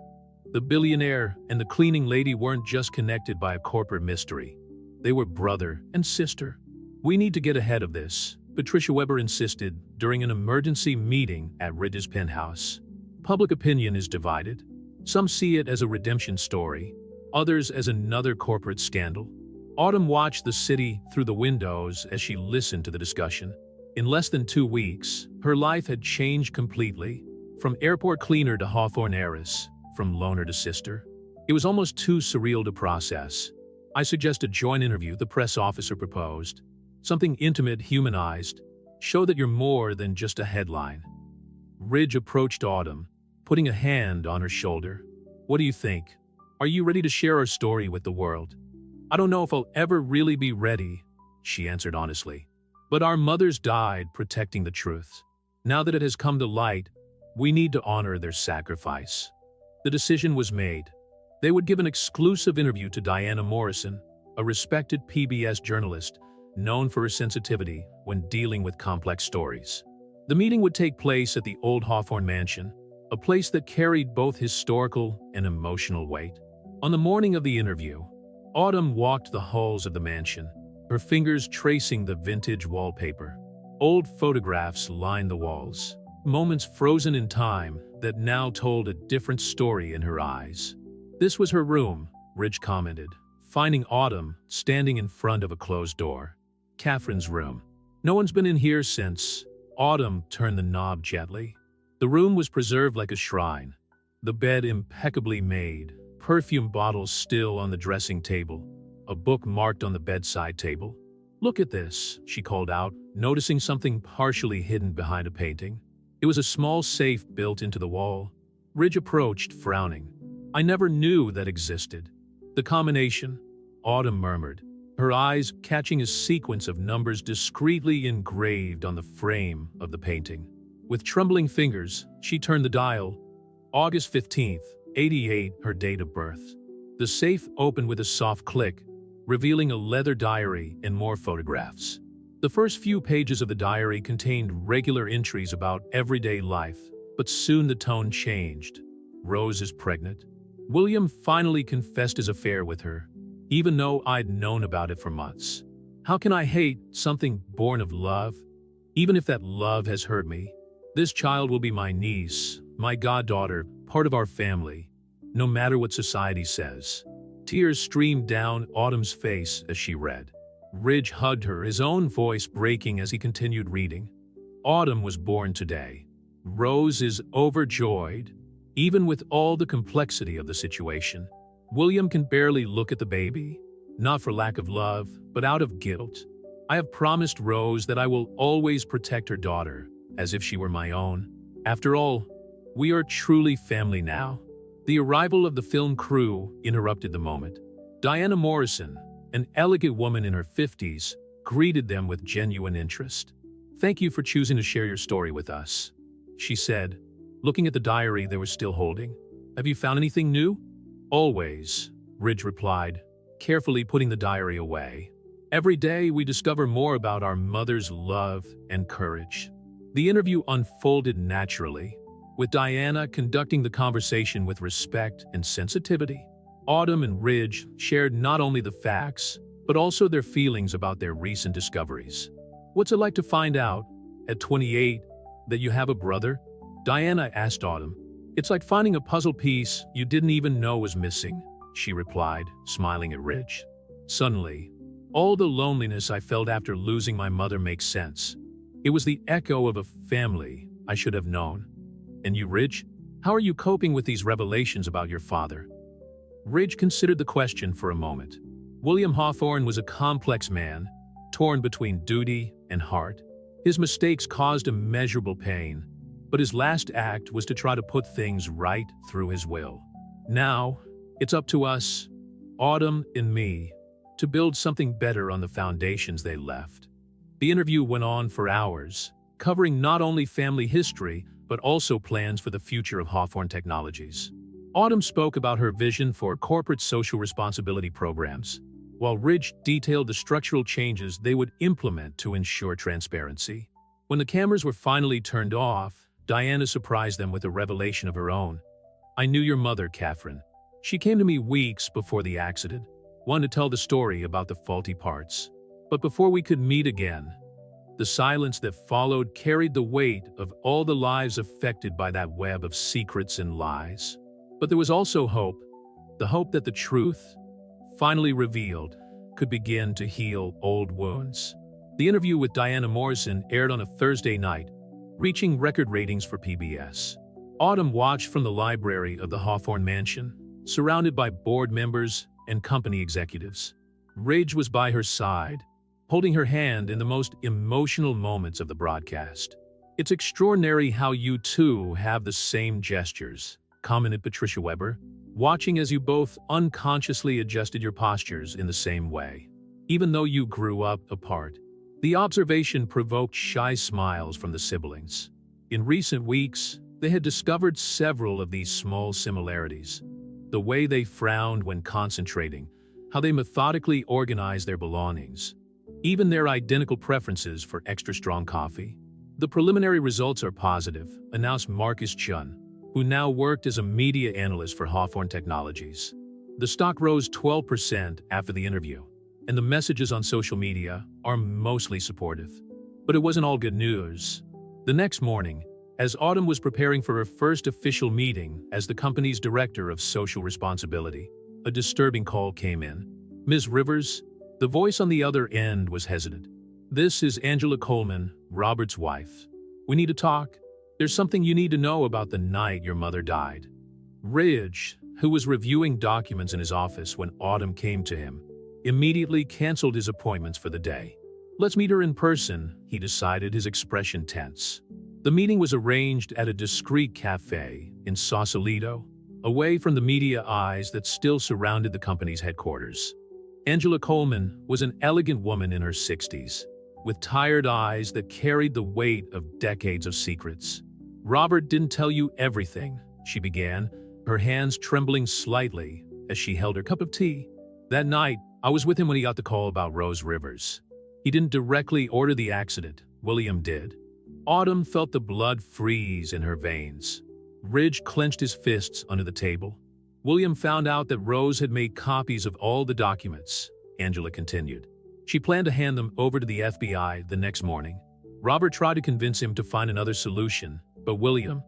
The billionaire and the cleaning lady weren't just connected by a corporate mystery. They were brother and sister. We need to get ahead of this, Patricia Weber insisted during an emergency meeting at Ridge's penthouse. Public opinion is divided. Some see it as a redemption story, others as another corporate scandal. Autumn watched the city through the windows as she listened to the discussion. In less than 2 weeks, her life had changed completely, from airport cleaner to Hawthorne heiress, from loner to sister. It was almost too surreal to process. I suggest a joint interview, the press officer proposed. Something intimate, humanized. Show that you're more than just a headline. Ridge approached Autumn, putting a hand on her shoulder. What do you think? Are you ready to share our story with the world? I don't know if I'll ever really be ready, she answered honestly. But our mothers died protecting the truth. Now that it has come to light, we need to honor their sacrifice. The decision was made. They would give an exclusive interview to Diana Morrison, a respected PBS journalist known for her sensitivity when dealing with complex stories. The meeting would take place at the old Hawthorne Mansion, a place that carried both historical and emotional weight. On the morning of the interview, Autumn walked the halls of the mansion, her fingers tracing the vintage wallpaper. Old photographs lined the walls, moments frozen in time that now told a different story in her eyes. This was her room, Ridge commented, finding Autumn standing in front of a closed door. Catherine's room. No one's been in here since. Autumn turned the knob gently. The room was preserved like a shrine. The bed impeccably made, perfume bottles still on the dressing table, a book marked on the bedside table. Look at this, she called out, noticing something partially hidden behind a painting. It was a small safe built into the wall. Ridge approached, frowning. I never knew that existed. The combination? Autumn murmured, her eyes catching a sequence of numbers discreetly engraved on the frame of the painting. With trembling fingers, she turned the dial. August 15th, 88, her date of birth. The safe opened with a soft click, revealing a leather diary and more photographs. The first few pages of the diary contained regular entries about everyday life, but soon the tone changed. Rose is pregnant. William finally confessed his affair with her, even though I'd known about it for months. How can I hate something born of love? Even if that love has hurt me, this child will be my niece, my goddaughter, part of our family, no matter what society says. Tears streamed down Autumn's face as she read. Ridge hugged her, his own voice breaking as he continued reading. Autumn was born today. Rose is overjoyed, even with all the complexity of the situation. William can barely look at the baby, not for lack of love, but out of guilt. I have promised Rose that I will always protect her daughter, as if she were my own. After all, we are truly family now. The arrival of the film crew interrupted the moment. Diana Morrison, an elegant woman in her 50s, greeted them with genuine interest. Thank you for choosing to share your story with us, she said, looking at the diary they were still holding. Have you found anything new? Always, Ridge replied, carefully putting the diary away. Every day we discover more about our mother's love and courage. The interview unfolded naturally, with Diana conducting the conversation with respect and sensitivity. Autumn and Ridge shared not only the facts, but also their feelings about their recent discoveries. What's it like to find out, at 28, that you have a brother? Diana asked Autumn. It's like finding a puzzle piece you didn't even know was missing, she replied, smiling at Ridge. Suddenly, all the loneliness I felt after losing my mother makes sense. It was the echo of a family I should have known. And you, Ridge? How are you coping with these revelations about your father? Ridge considered the question for a moment. William Hawthorne was a complex man, torn between duty and heart. His mistakes caused immeasurable pain, but his last act was to try to put things right through his will. Now, it's up to us, Autumn and me, to build something better on the foundations they left. The interview went on for hours, covering not only family history, but also plans for the future of Hawthorne Technologies. Autumn spoke about her vision for corporate social responsibility programs, while Ridge detailed the structural changes they would implement to ensure transparency. When the cameras were finally turned off, Diana surprised them with a revelation of her own. I knew your mother, Catherine. She came to me weeks before the accident, wanted to tell the story about the faulty parts. But before we could meet again, the silence that followed carried the weight of all the lives affected by that web of secrets and lies. But there was also hope, the hope that the truth, finally revealed, could begin to heal old wounds. The interview with Diana Morrison aired on a Thursday night, reaching record ratings for PBS. Autumn watched from the library of the Hawthorne Mansion, surrounded by board members and company executives. Ridge was by her side, holding her hand in the most emotional moments of the broadcast. "It's extraordinary how you two have the same gestures," commented Patricia Weber, "watching as you both unconsciously adjusted your postures in the same way, even though you grew up apart." The observation provoked shy smiles from the siblings. In recent weeks, they had discovered several of these small similarities. The way they frowned when concentrating, how they methodically organized their belongings, even their identical preferences for extra strong coffee. "The preliminary results are positive," announced Marcus Chun, who now worked as a media analyst for Hawthorne Technologies. The stock rose 12% after the interview, and the messages on social media are mostly supportive. But it wasn't all good news. The next morning, as Autumn was preparing for her first official meeting as the company's director of social responsibility, a disturbing call came in. "Ms. Rivers?" The voice on the other end was hesitant. "This is Angela Coleman, Robert's wife. We need to talk. There's something you need to know about the night your mother died." Ridge, who was reviewing documents in his office when Autumn came to him, immediately canceled his appointments for the day. "Let's meet her in person," he decided, his expression tense. The meeting was arranged at a discreet cafe in Sausalito, away from the media eyes that still surrounded the company's headquarters. Angela Coleman was an elegant woman in her 60s, with tired eyes that carried the weight of decades of secrets. "Robert didn't tell you everything," she began, her hands trembling slightly as she held her cup of tea. "That night, I was with him when he got the call about Rose Rivers. He didn't directly order the accident, William did." Autumn felt the blood freeze in her veins. Ridge clenched his fists under the table. "William found out that Rose had made copies of all the documents," Angela continued. "She planned to hand them over to the FBI the next morning. Robert tried to convince him to find another solution, but William,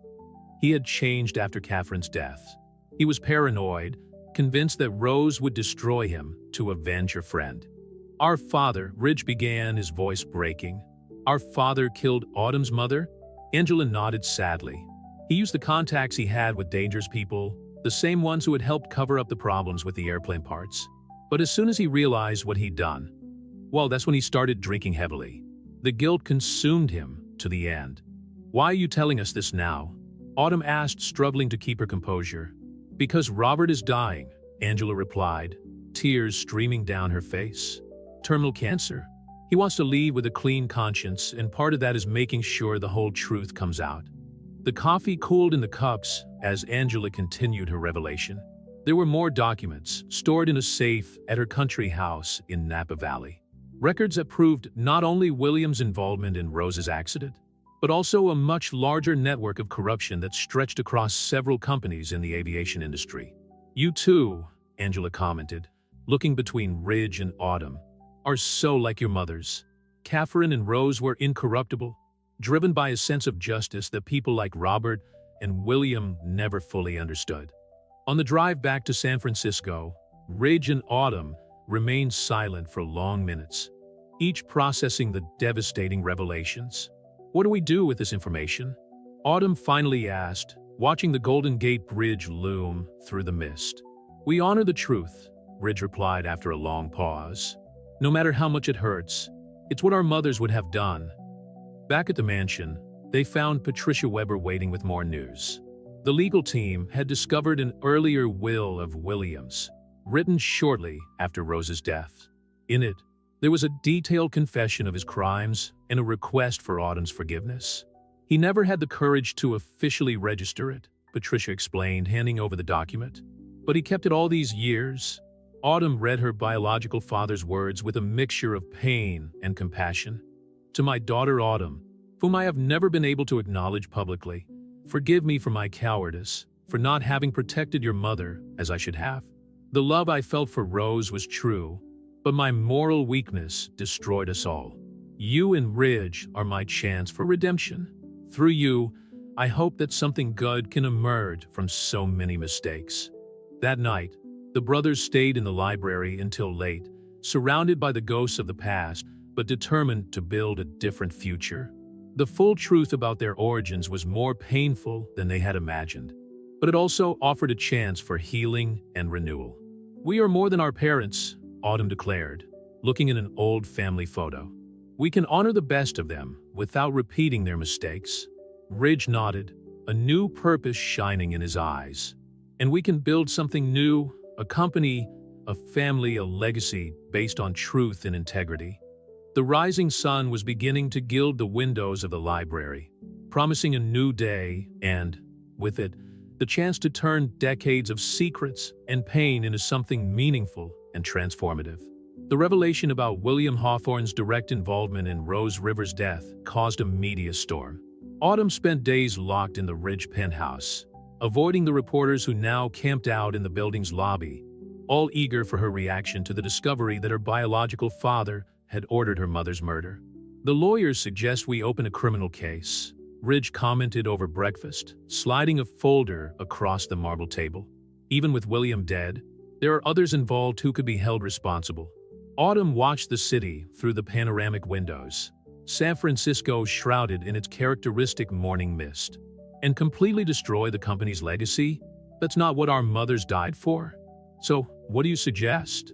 he had changed after Catherine's death. He was paranoid, convinced that Rose would destroy him to avenge her friend. Our father," Ridge began, his voice breaking. "Our father killed Autumn's mother?" Angela nodded sadly. "He used the contacts he had with dangerous people, the same ones who had helped cover up the problems with the airplane parts. But as soon as he realized what he'd done, well, that's when he started drinking heavily. The guilt consumed him to the end." "Why are you telling us this now?" Autumn asked, struggling to keep her composure. "Because Robert is dying," Angela replied, tears streaming down her face. "Terminal cancer. He wants to leave with a clean conscience, and part of that is making sure the whole truth comes out." The coffee cooled in the cups as Angela continued her revelation. There were more documents stored in a safe at her country house in Napa Valley. Records that proved not only William's involvement in Rose's accident, but also a much larger network of corruption that stretched across several companies in the aviation industry. "You too," Angela commented, looking between Ridge and Autumn, "are so like your mothers. Catherine and Rose were incorruptible, driven by a sense of justice that people like Robert and William never fully understood." On the drive back to San Francisco, Ridge and Autumn remained silent for long minutes, each processing the devastating revelations. "What do we do with this information?" Autumn finally asked, watching the Golden Gate Bridge loom through the mist. "We honor the truth," Ridge replied after a long pause. "No matter how much it hurts, it's what our mothers would have done." Back at the mansion, they found Patricia Weber waiting with more news. The legal team had discovered an earlier will of William's, written shortly after Rose's death. In it, there was a detailed confession of his crimes and a request for Autumn's forgiveness. "He never had the courage to officially register it," Patricia explained, handing over the document. "But he kept it all these years." Autumn read her biological father's words with a mixture of pain and compassion. "To my daughter Autumn, whom I have never been able to acknowledge publicly, forgive me for my cowardice, for not having protected your mother as I should have. The love I felt for Rose was true, but my moral weakness destroyed us all. You and Ridge are my chance for redemption. Through you, I hope that something good can emerge from so many mistakes." That night, the brothers stayed in the library until late, surrounded by the ghosts of the past, but determined to build a different future. The full truth about their origins was more painful than they had imagined, but it also offered a chance for healing and renewal. "We are more than our parents," Autumn declared. looking at an old family photo. "We can honor the best of them without repeating their mistakes." Ridge nodded, a new purpose shining in his eyes. "And we can build something new, a company, a family, a legacy based on truth and integrity." The rising sun was beginning to gild the windows of the library, promising a new day and, with it, the chance to turn decades of secrets and pain into something meaningful and transformative. The revelation about William Hawthorne's direct involvement in Rose River's death caused a media storm. Autumn spent days locked in the Ridge penthouse, avoiding the reporters who now camped out in the building's lobby, all eager for her reaction to the discovery that her biological father had ordered her mother's murder. "The lawyers suggest we open a criminal case," Ridge commented over breakfast, sliding a folder across the marble table. "Even with William dead, there are others involved who could be held responsible." Autumn watched the city through the panoramic windows, San Francisco shrouded in its characteristic morning mist. "And completely destroy the company's legacy? That's not what our mothers died for. So, what do you suggest?"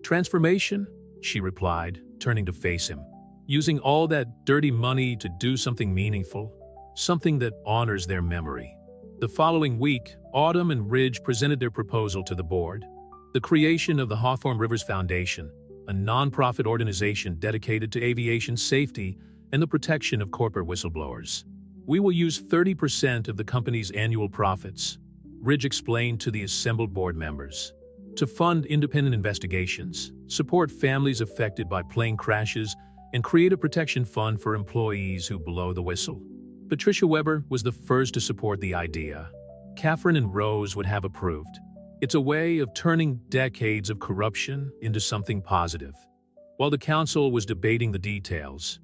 "Transformation," she replied, turning to face him. "Using all that dirty money to do something meaningful, something that honors their memory." The following week, Autumn and Ridge presented their proposal to the board: the creation of the Hawthorne Rivers Foundation, a nonprofit organization dedicated to aviation safety and the protection of corporate whistleblowers. "We will use 30% of the company's annual profits," Ridge explained to the assembled board members, "to fund independent investigations, support families affected by plane crashes, and create a protection fund for employees who blow the whistle." Patricia Weber was the first to support the idea. Catherine and Rose would have approved. "It's a way of turning decades of corruption into something positive." While the council was debating the details,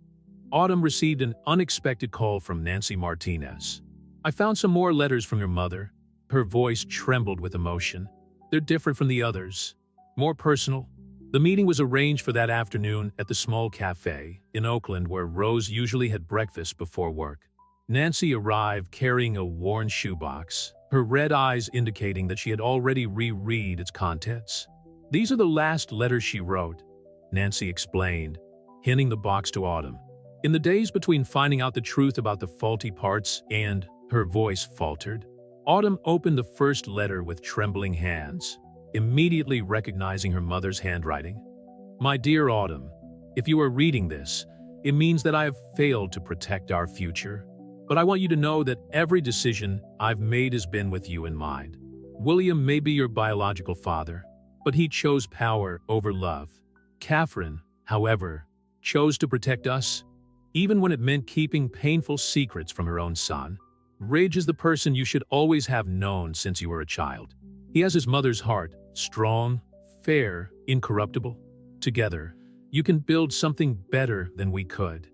Autumn received an unexpected call from Nancy Martinez. "I found some more letters from your mother." Her voice trembled with emotion. "They're different from the others, more personal." The meeting was arranged for that afternoon at the small cafe in Oakland where Rose usually had breakfast before work. Nancy arrived carrying a worn shoebox, her red eyes indicating that she had already reread its contents. "These are the last letters she wrote," Nancy explained, handing the box to Autumn. "In the days between finding out the truth about the faulty parts and," her voice faltered. Autumn opened the first letter with trembling hands, immediately recognizing her mother's handwriting. "My dear Autumn, if you are reading this, it means that I have failed to protect our future. But I want you to know that every decision I've made has been with you in mind. William may be your biological father, but he chose power over love. Catherine, however, chose to protect us, even when it meant keeping painful secrets from her own son. Ridge is the person you should always have known since you were a child. He has his mother's heart, strong, fair, incorruptible. Together, you can build something better than we could."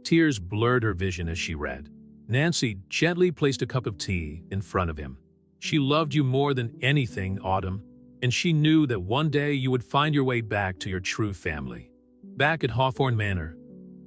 Tears blurred her vision as she read. Nancy gently placed a cup of tea in front of him. "She loved you more than anything, Autumn, and she knew that one day you would find your way back to your true family." Back at Hawthorne Manor,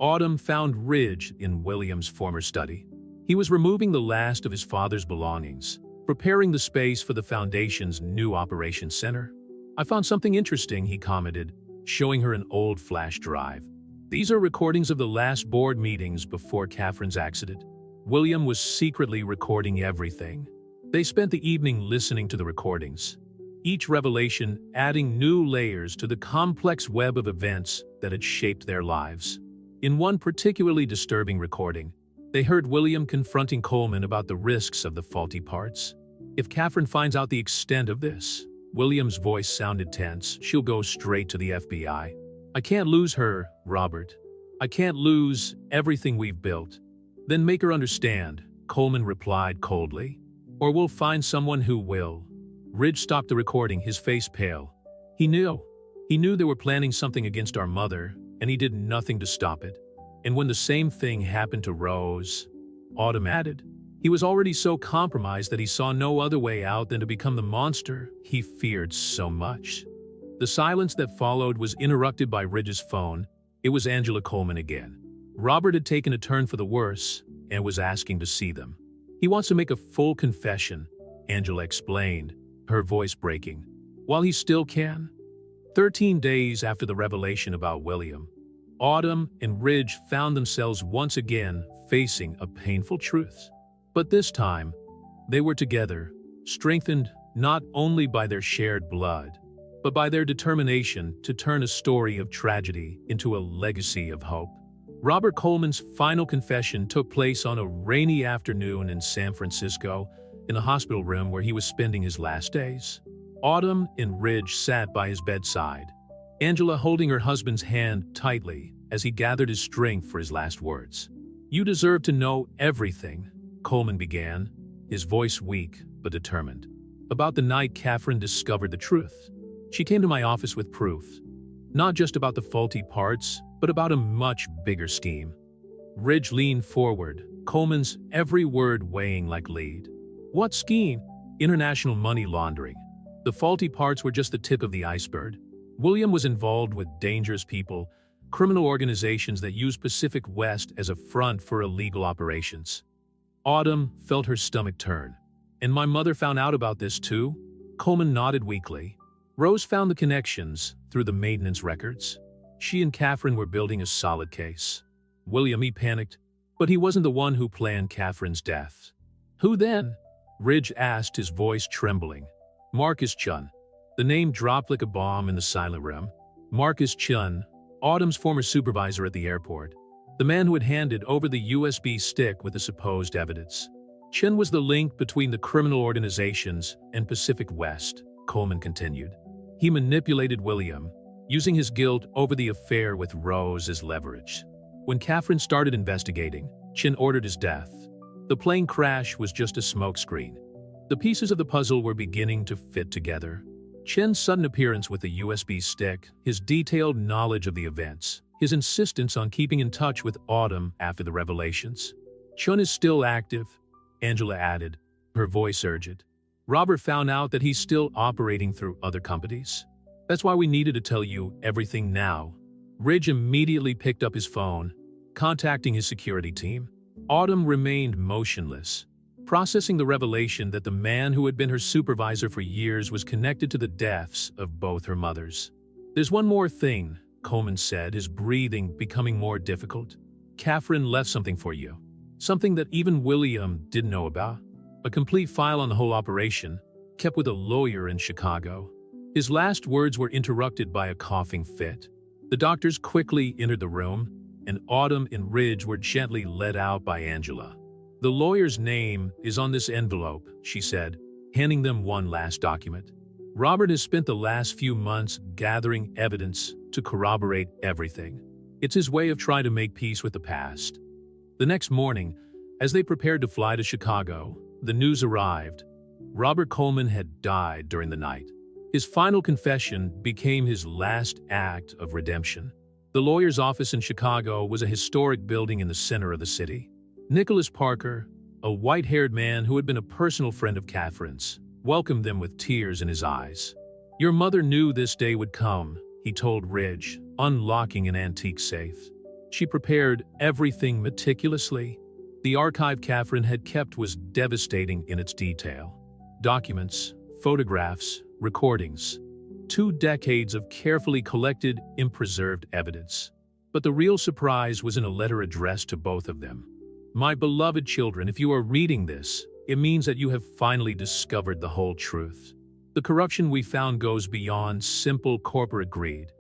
Autumn found Ridge in William's former study. He was removing the last of his father's belongings, preparing the space for the Foundation's new operations center. "I found something interesting," he commented, showing her an old flash drive. "These are recordings of the last board meetings before Catherine's accident." William was secretly recording everything. They spent the evening listening to the recordings, each revelation adding new layers to the complex web of events that had shaped their lives. In one particularly disturbing recording, they heard William confronting Coleman about the risks of the faulty parts. "If Catherine finds out the extent of this," William's voice sounded tense, "she'll go straight to the FBI. I can't lose her, Robert. I can't lose everything we've built." "Then make her understand," Coleman replied coldly. "Or we'll find someone who will." Ridge stopped the recording, his face pale. He knew they were planning something against our mother, and he did nothing to stop it. And when the same thing happened to Rose, Autumn added, he was already so compromised that he saw no other way out than to become the monster he feared so much. The silence that followed was interrupted by Ridge's phone. It was Angela Coleman again. Robert had taken a turn for the worse and was asking to see them. "He wants to make a full confession," Angela explained, her voice breaking. "While he still can." 13 days after the revelation about William, Autumn and Ridge found themselves once again facing a painful truth. But this time, they were together, strengthened not only by their shared blood, but by their determination to turn a story of tragedy into a legacy of hope. Robert Coleman's final confession took place on a rainy afternoon in San Francisco, in a hospital room where he was spending his last days. Autumn and Ridge sat by his bedside, Angela holding her husband's hand tightly as he gathered his strength for his last words. "You deserve to know everything," Coleman began, his voice weak but determined. "About the night Catherine discovered the truth. She came to my office with proof, not just about the faulty parts, but about a much bigger scheme." Ridge leaned forward, Coleman's every word weighing like lead. "What scheme?" "International money laundering. The faulty parts were just the tip of the iceberg. William was involved with dangerous people, criminal organizations that use Pacific West as a front for illegal operations." Autumn felt her stomach turn. "And my mother found out about this too?" Coleman nodded weakly. "Rose found the connections through the maintenance records. She and Catherine were building a solid case." William, he panicked, but he wasn't the one who planned Catherine's death. "Who then?" Ridge asked, his voice trembling. "Marcus Chun." The name dropped like a bomb in the silent room. Marcus Chun, Autumn's former supervisor at the airport. The man who had handed over the USB stick with the supposed evidence. Chun was the link between the criminal organizations and Pacific West, Coleman continued. He manipulated William, using his guilt over the affair with Rose as leverage. When Catherine started investigating, Chun ordered his death. The plane crash was just a smokescreen. The pieces of the puzzle were beginning to fit together. Chen's sudden appearance with the USB stick, his detailed knowledge of the events, his insistence on keeping in touch with Autumn after the revelations. "Chun is still active," Angela added, her voice urgent. "Robert found out that he's still operating through other companies. That's why we needed to tell you everything now." Ridge immediately picked up his phone, contacting his security team. Autumn remained motionless, processing the revelation that the man who had been her supervisor for years was connected to the deaths of both her mothers. "There's one more thing," Coleman said, his breathing becoming more difficult. "Catherine left something for you. Something that even William didn't know about. A complete file on the whole operation, kept with a lawyer in Chicago." His last words were interrupted by a coughing fit. The doctors quickly entered the room, and Autumn and Ridge were gently led out by Angela. "The lawyer's name is on this envelope," she said, handing them one last document. "Robert has spent the last few months gathering evidence to corroborate everything. It's his way of trying to make peace with the past." The next morning, as they prepared to fly to Chicago, the news arrived. Robert Coleman had died during the night. His final confession became his last act of redemption. The lawyer's office in Chicago was a historic building in the center of the city. Nicholas Parker, a white-haired man who had been a personal friend of Catherine's, welcomed them with tears in his eyes. "Your mother knew this day would come," he told Ridge, unlocking an antique safe. "She prepared everything meticulously. The archive Catherine had kept was devastating in its detail. Documents, photographs, recordings. 2 decades of carefully collected and preserved evidence. But the real surprise was in a letter addressed to both of them. My beloved children, if you are reading this, it means that you have finally discovered the whole truth. The corruption we found goes beyond simple corporate greed.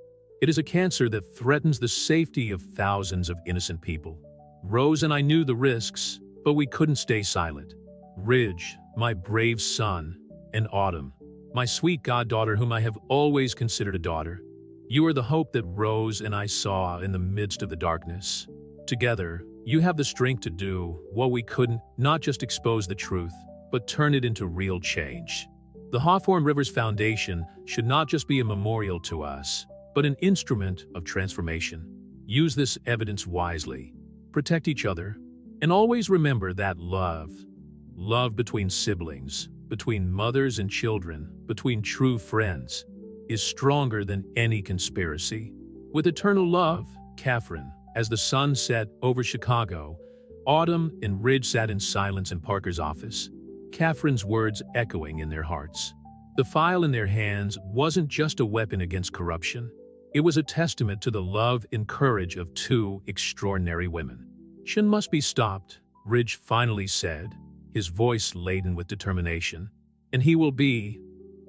It is a cancer that threatens the safety of thousands of innocent people. Rose and I knew the risks, but we couldn't stay silent. Ridge, my brave son, and Autumn, my sweet goddaughter whom I have always considered a daughter. You are the hope that Rose and I saw in the midst of the darkness. Together, you have the strength to do what we couldn't, not just expose the truth, but turn it into real change. The Hawthorne Rivers Foundation should not just be a memorial to us, but an instrument of transformation. Use this evidence wisely. Protect each other, and always remember that love between siblings, between mothers and children, between true friends, is stronger than any conspiracy. With eternal love, Catherine." As the sun set over Chicago, Autumn and Ridge sat in silence in Parker's office, Catherine's words echoing in their hearts. The file in their hands wasn't just a weapon against corruption. It was a testament to the love and courage of two extraordinary women. "Shin must be stopped," Ridge finally said, his voice laden with determination. "And he will be,"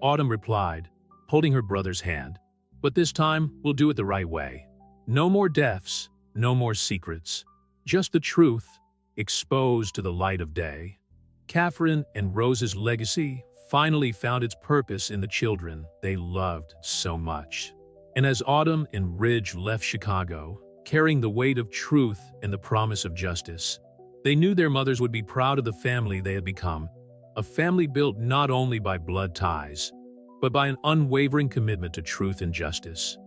Autumn replied, holding her brother's hand. "But this time, we'll do it the right way. No more deaths, no more secrets. Just the truth, exposed to the light of day." Catherine and Rose's legacy finally found its purpose in the children they loved so much. And as Autumn and Ridge left Chicago, carrying the weight of truth and the promise of justice, they knew their mothers would be proud of the family they had become, a family built not only by blood ties, but by an unwavering commitment to truth and justice.